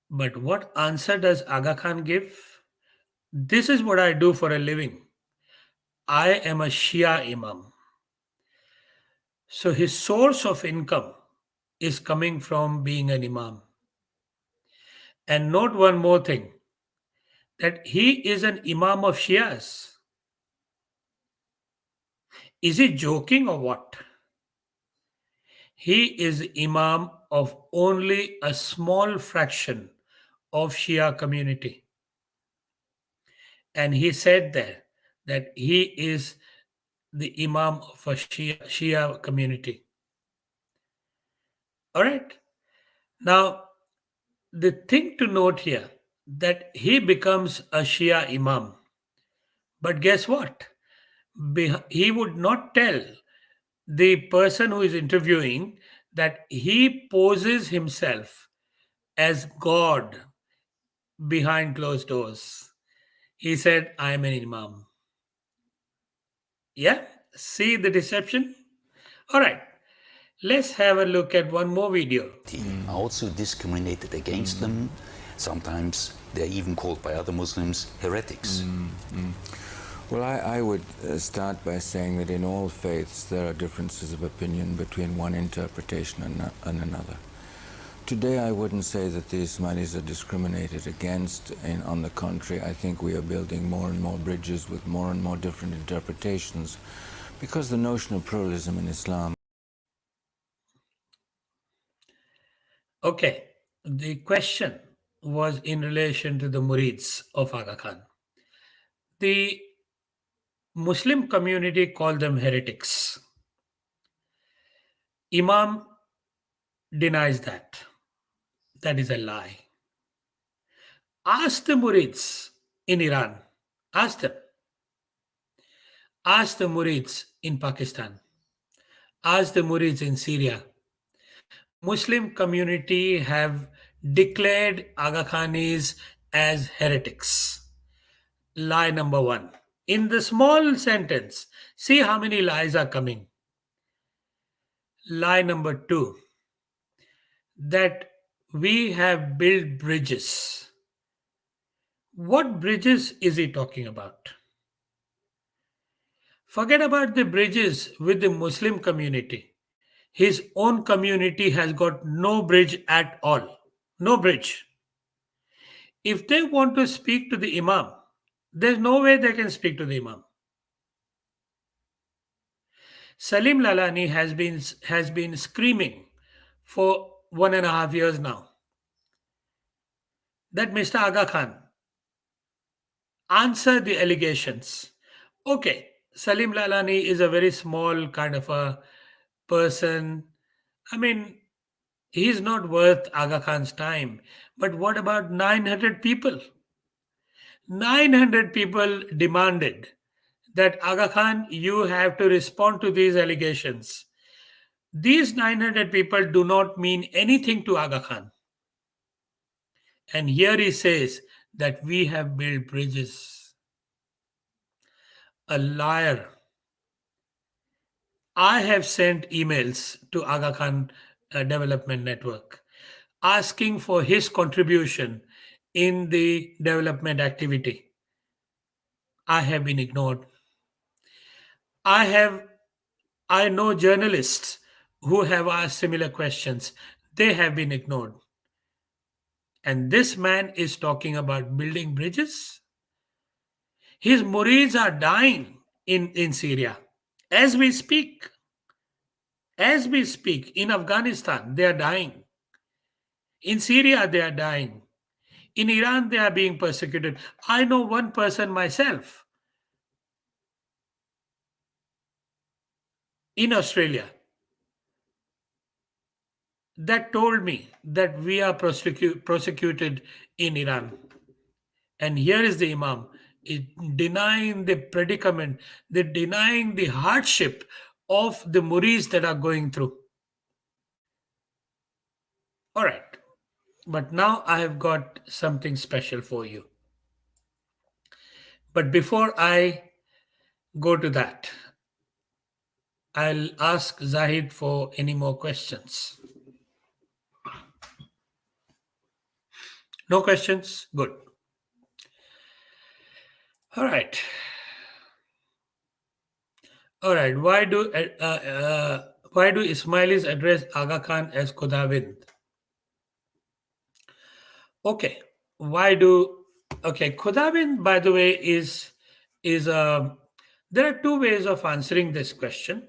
But what answer does Aga Khan give? This is what I do for a living. I am a Shia Imam. So his source of income is coming from being an Imam. And note one more thing, that he is an Imam of Shias. Is he joking or what? He is Imam of only a small fraction of Shia community. And he said there that he is the Imam of a Shia community. All right. Now, the thing to note here, that he becomes a Shia Imam. But guess what? He would not tell the person who is interviewing that he poses himself as God behind closed doors. He said, I am an Imam. Yeah? See the deception? All right. Let's have a look at one more video. Also discriminated against them. Sometimes they're even called by other Muslims heretics. Well, I would start by saying that in all faiths there are differences of opinion between one interpretation and another. Today I wouldn't say that the Ismailis are discriminated against. On the contrary, I think we are building more and more bridges with more and more different interpretations, because the notion of pluralism in Islam. Okay, the question was in relation to the murids of Aga Khan. The Muslim community called them heretics. Imam denies that. That is a lie. Ask the murids in Iran. Ask them. Ask the murids in Pakistan. Ask the murids in Syria. Muslim community have declared Aga Khanis as heretics. Lie number one. In the small sentence, see how many lies are coming. Lie number two, that we have built bridges. What bridges is he talking about? Forget about the bridges with the Muslim community. His own community has got no bridge at all. No bridge. If they want to speak to the Imam, there's no way they can speak to the Imam. Salim Lalani has been screaming for 1.5 years now that Mr. Aga Khan answer the allegations. Okay, Salim Lalani is a very small kind of a person. I mean, he's not worth Aga Khan's time. But what about 900 people? 900 people demanded that Aga Khan, you have to respond to these allegations. These 900 people do not mean anything to Aga Khan. And here he says that we have built bridges. A liar. I have sent emails to Aga Khan Development Network asking for his contribution in the development activity. I have been ignored. I know journalists who have asked similar questions. They have been ignored. And this man is talking about building bridges. His murids are dying in Syria. As we speak, in Afghanistan, they are dying. In Syria, they are dying. In Iran, they are being persecuted. I know one person myself in Australia. that told me that we are prosecuted in Iran. And here is the Imam denying the predicament, they're denying the hardship of the muris that are going through. All right. But now I have got something special for you. But before I go to that, I'll ask Zahid for any more questions. No questions? Good. All right. All right. Why do Ismailis address Aga Khan as Khudavind? Okay. Khudavind, by the way, is there are two ways of answering this question.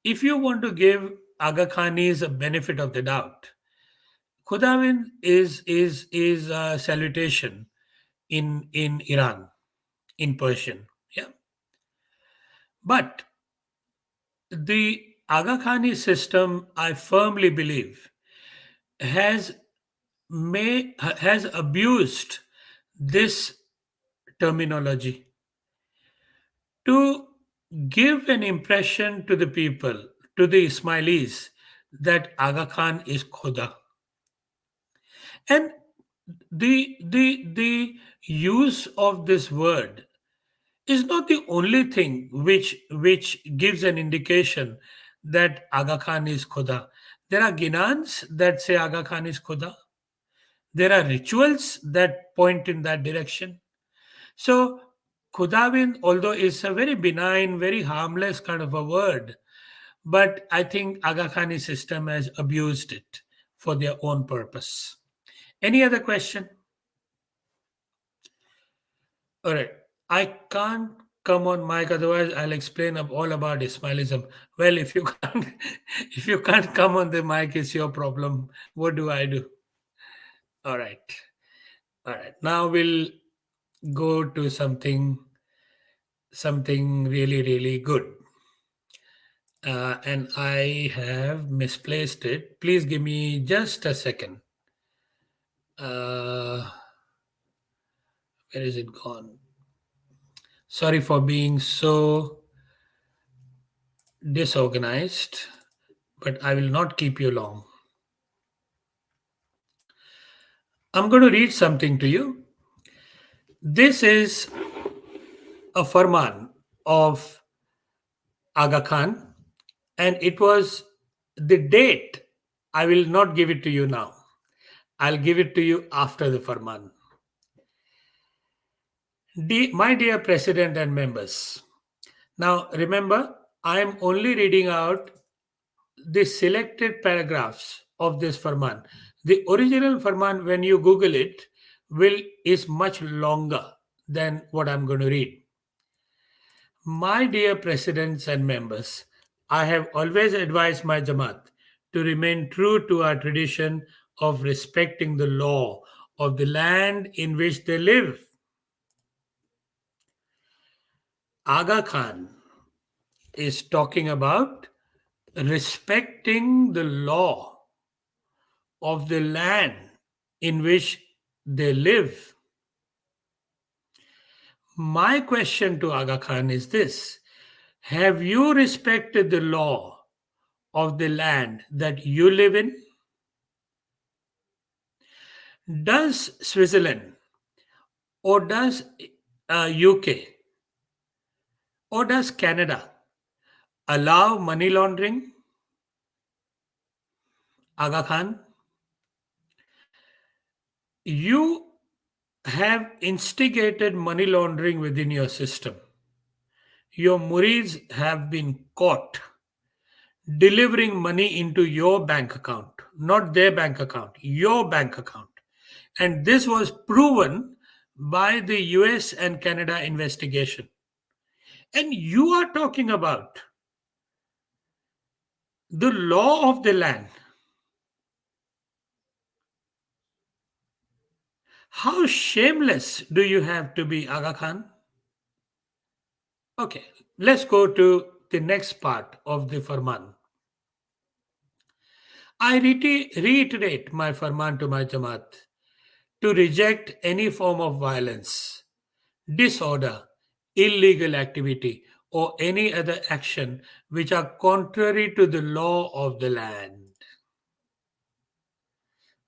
If you want to give Aga Khanis a benefit of the doubt, Khudavind is a salutation in Iran, in Persian. Yeah. But the Aga Khani system, I firmly believe, has abused this terminology to give an impression to the people, to the Ismailis, that Aga Khan is Khuda. And the use of this word is not the only thing which gives an indication that Aga Khan is Khuda. There are ginans that say Aga Khan is Khuda. There are rituals that point in that direction. So Khudawin, although is a very benign, very harmless kind of a word, but I think Aga Khani system has abused it for their own purpose. Any other question? All right. I can't come on mic, otherwise I'll explain all about Ismailism. Well, if you can't, if you can't come on the mic, it's your problem. What do I do? All right. All right. Now we'll go to something really, really good. And I have misplaced it. Please give me just a second. Where is it gone? Sorry for being so disorganized, but I will not keep you long. I'm going to read something to you. This is a farman of Aga Khan, and it was the date. I will not give it to you now. I'll give it to you after the farman. My dear President and members, now remember, I am only reading out the selected paragraphs of this farman. The original farman, when you Google it, is much longer than what I'm going to read. My dear presidents and members, I have always advised my Jamaat to remain true to our tradition of respecting the law of the land in which they live. Aga Khan is talking about respecting the law of the land in which they live. My question to Aga Khan is this: have you respected the law of the land that you live in? Does Switzerland or does UK or does Canada allow money laundering? Aga Khan, you have instigated money laundering within your system. Your murids have been caught delivering money into your bank account, not their bank account, your bank account. And this was proven by the US and Canada investigation. And you are talking about the law of the land. How shameless do you have to be, Aga Khan? Okay, let's go to the next part of the Farman. I reiterate my farman to my Jamaat to reject any form of violence, disorder, illegal activity, or any other action which are contrary to the law of the land.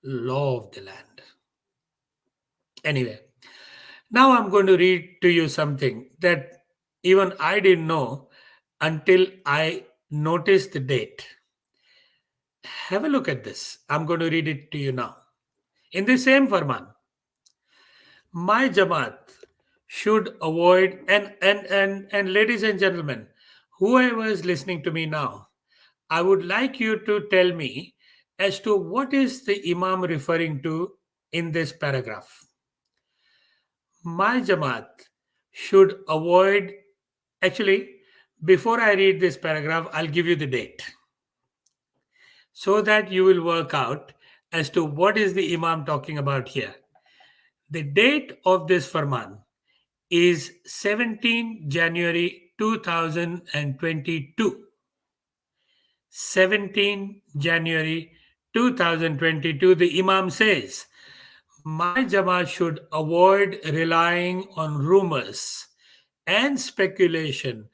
Law of the land. Anyway, now I'm going to read to you something that even I didn't know until I noticed the date. Have a look at this. I'm going to read it to you now. In the same Farman, my Jamaat should avoid, and ladies and gentlemen, whoever is listening to me now, I would like you to tell me as to what is the Imam referring to in this paragraph. My Jamaat should avoid, actually, before I read this paragraph, I'll give you the date so that you will work out as to what is the Imam talking about here. The date of this Farman is 17 January 2022. 17 January 2022, the Imam says, my Jamaat should avoid relying on rumors and speculation,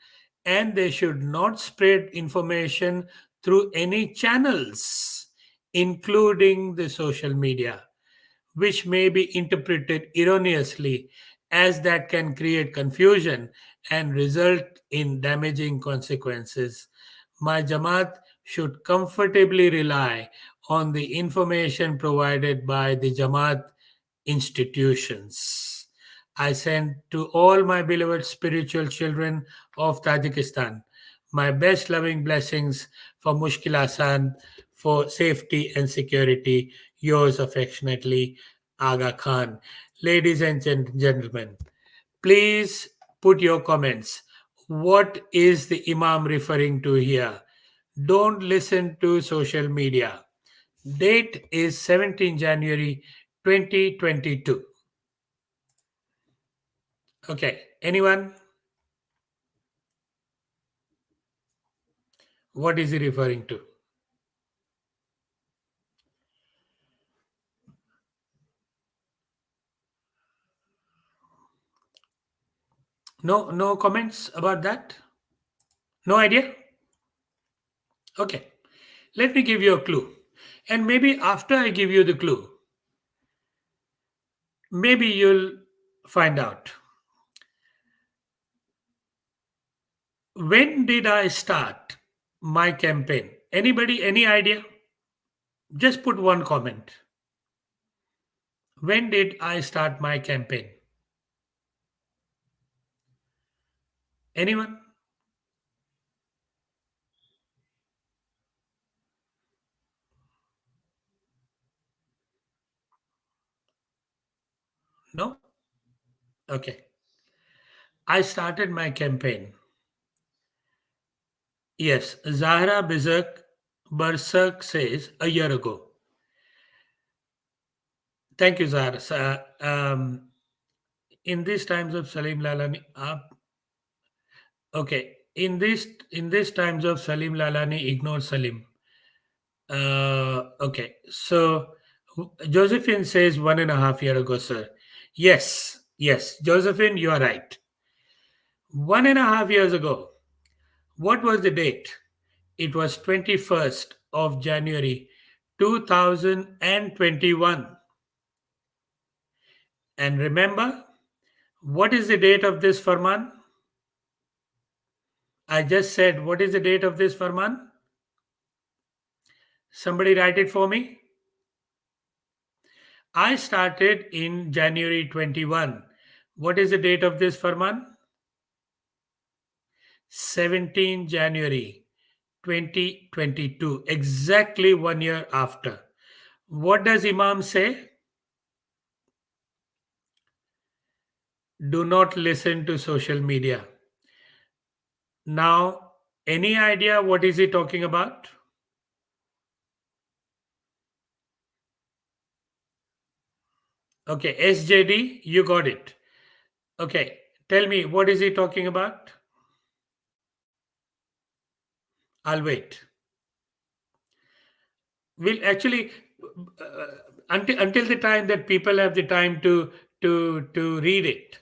and they should not spread information through any channels, including the social media, which may be interpreted erroneously as that can create confusion and result in damaging consequences. My Jamaat should comfortably rely on the information provided by the Jamaat institutions. I send to all my beloved spiritual children of Tajikistan my best loving blessings for Mushkil Asan, for safety and security. Yours affectionately, Aga Khan. Ladies and gentlemen, please put your comments. What is the Imam referring to here? Don't listen to social media. Date is 17 January 2022. Okay, anyone? What is he referring to? No comments about that? No idea? Okay, let me give you a clue. And maybe after I give you the clue, maybe you'll find out. When did I start my campaign? Anybody, any idea? Just put one comment. When did I start my campaign? Anyone? No? Okay. I started my campaign. Yes, Zahra Berserk says a year ago. Thank you, Zahra. In these times of Salim Lalani, okay. In these times of Salim Lalani, ignore Salim. Okay. So Josephine says 1.5 years ago, sir. Yes, Josephine, you are right. 1.5 years ago. What was the date? It was 21st of January 2021. And remember, what is the date of this Farman? I just said, what is the date of this Farman? Somebody write it for me. I started in January 21. What is the date of this Farman? 17 January 2022, exactly 1 year after. What does Imam say? Do not listen to social media. Now, any idea what is he talking about? Okay, SJD, you got it. Okay, tell me, what is he talking about? I'll wait. will actually until the time that people have the time to read it,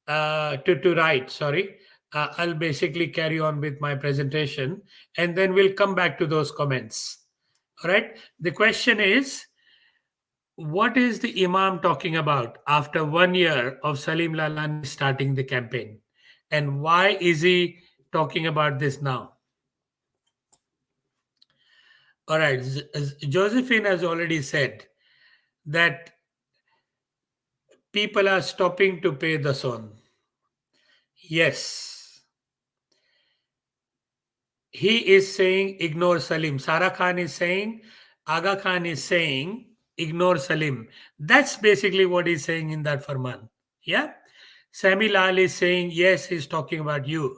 to write. Sorry, I'll basically carry on with my presentation, and then we'll come back to those comments. All right. The question is, what is the Imam talking about after 1 year of Salim Lalani starting the campaign, and why is he talking about this now? All right. Josephine has already said that people are stopping to pay the son. Yes. He is saying ignore Salim. Sara Khan is saying, Aga Khan is saying ignore Salim. That's basically what he's saying in that farman. Yeah. Sami Lal is saying, yes, he's talking about you.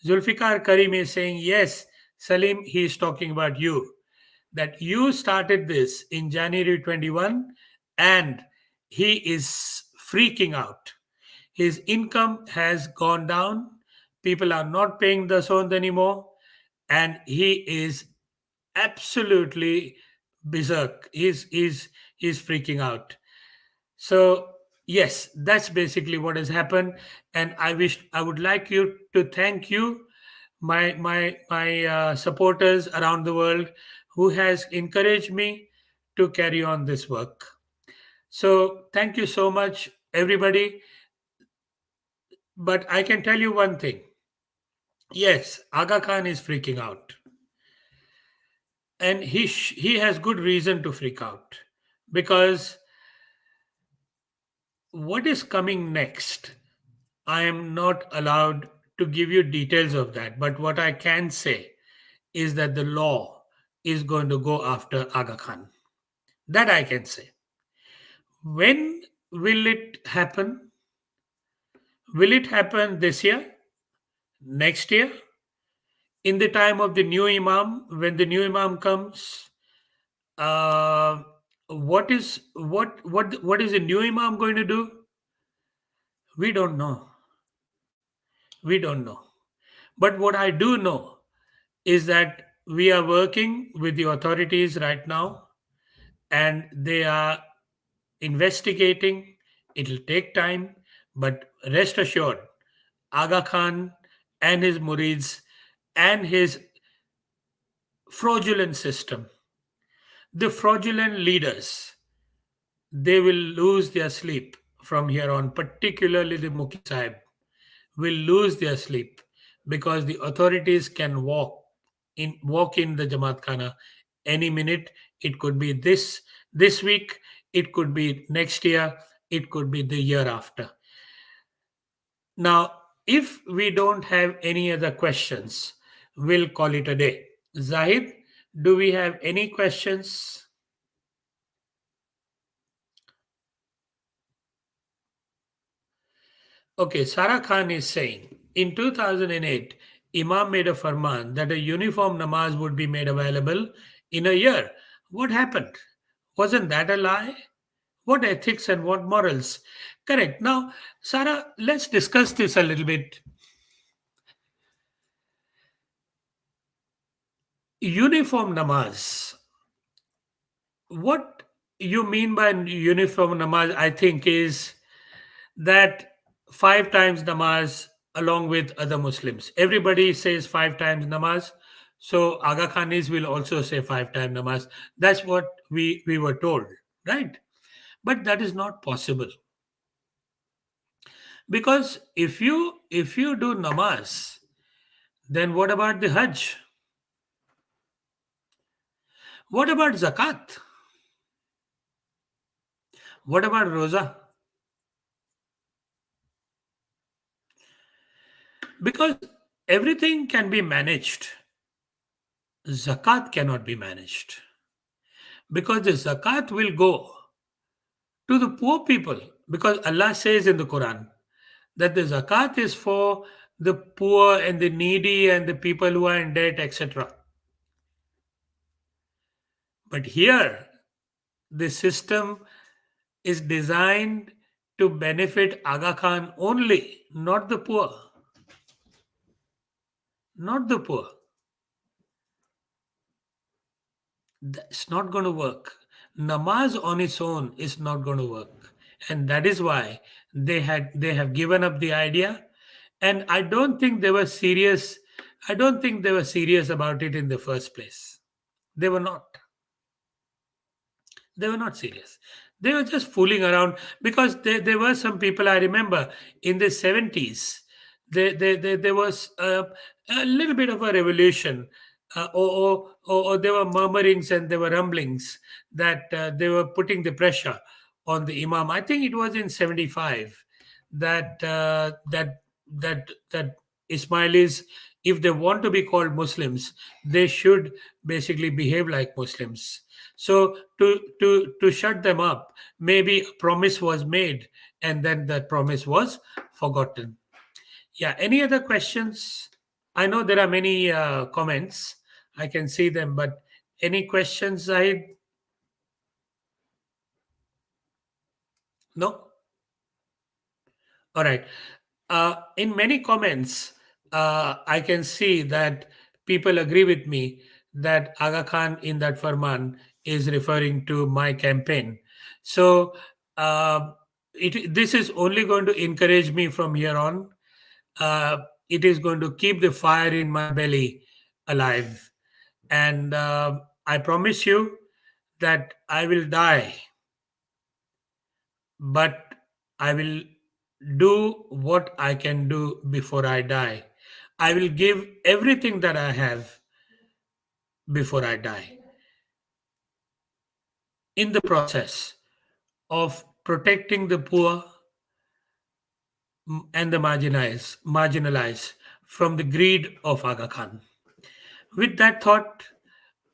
Zulfikar Karim is saying, yes, Salim, he's talking about you. That you started this in January 21 and he is freaking out. His income has gone down. People are not paying the sond anymore. And he is absolutely berserk. He's freaking out. So yes, that's basically what has happened. And I would like you to thank you, my supporters around the world, who has encouraged me to carry on this work. So thank you so much, everybody. But I can tell you one thing. Yes, Aga Khan is freaking out, and he has good reason to freak out, because what is coming next, I am not allowed to give you details of that. But what I can say is that the law is going to go after Aga Khan. That I can say. When will it happen? Will it happen this year? Next year? In the time of the new Imam, when the new Imam comes? Uh, what is the new Imam going to do? We don't know. We don't know. But what I do know is that we are working with the authorities right now, and they are investigating. It'll take time, but rest assured, Aga Khan and his murids and his fraudulent system, the fraudulent leaders, they will lose their sleep from here on, particularly the Mukhi Sahib will lose their sleep, because the authorities can walk in the Jamaat Khana any minute. It could be this week, it could be next year, it could be the year after. Now, if we don't have any other questions, we'll call it a day. Zahid, do we have any questions? Okay, Sara Khan is saying, in 2008, Imam made a farman that a uniform namaz would be made available in a year. What happened? Wasn't that a lie? What ethics and what morals? Correct. Now, Sarah, let's discuss this a little bit. Uniform namaz. What you mean by uniform namaz, I think, is that 5 times namaz along with other Muslims. Everybody says 5 times namaz. So Aga Khanis will also say 5 times namaz. That's what we were told, right? But that is not possible. Because if you do namaz, then what about the Hajj? What about zakat? What about roza? Because everything can be managed. Zakat cannot be managed. Because the zakat will go to the poor people. Because Allah says in the Quran that the zakat is for the poor and the needy and the people who are in debt, etc. But here, the system is designed to benefit Aga Khan only, not the poor. Not the poor. That's not going to work. Namaz on its own is not going to work, and that is why they have given up the idea. And I don't think they were serious. I don't think they were serious about it in the first place. They were not. They were not serious. They were just fooling around, because there were some people, I remember, in the 70s. There was a little bit of a revolution, or there were murmurings and there were rumblings that they were putting the pressure on the Imam. I think it was in 75 that that Ismailis, if they want to be called Muslims, they should basically behave like Muslims. So to shut them up, maybe a promise was made and then that promise was forgotten. Yeah. Any other questions? I know there are many comments. I can see them, but any questions, Zahid? No? All right. In many comments, I can see that people agree with me that Aga Khan in that Farman is referring to my campaign. So this is only going to encourage me from here on. It is going to keep the fire in my belly alive. And I promise you that I will die, but I will do what I can do before I die. I will give everything that I have before I die. In the process of protecting the poor and the marginalized from the greed of Aga Khan. With that thought,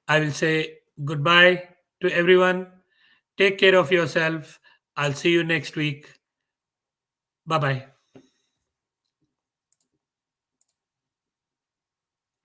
I will say goodbye to everyone. Take care of yourself. I'll see you next week. Bye bye.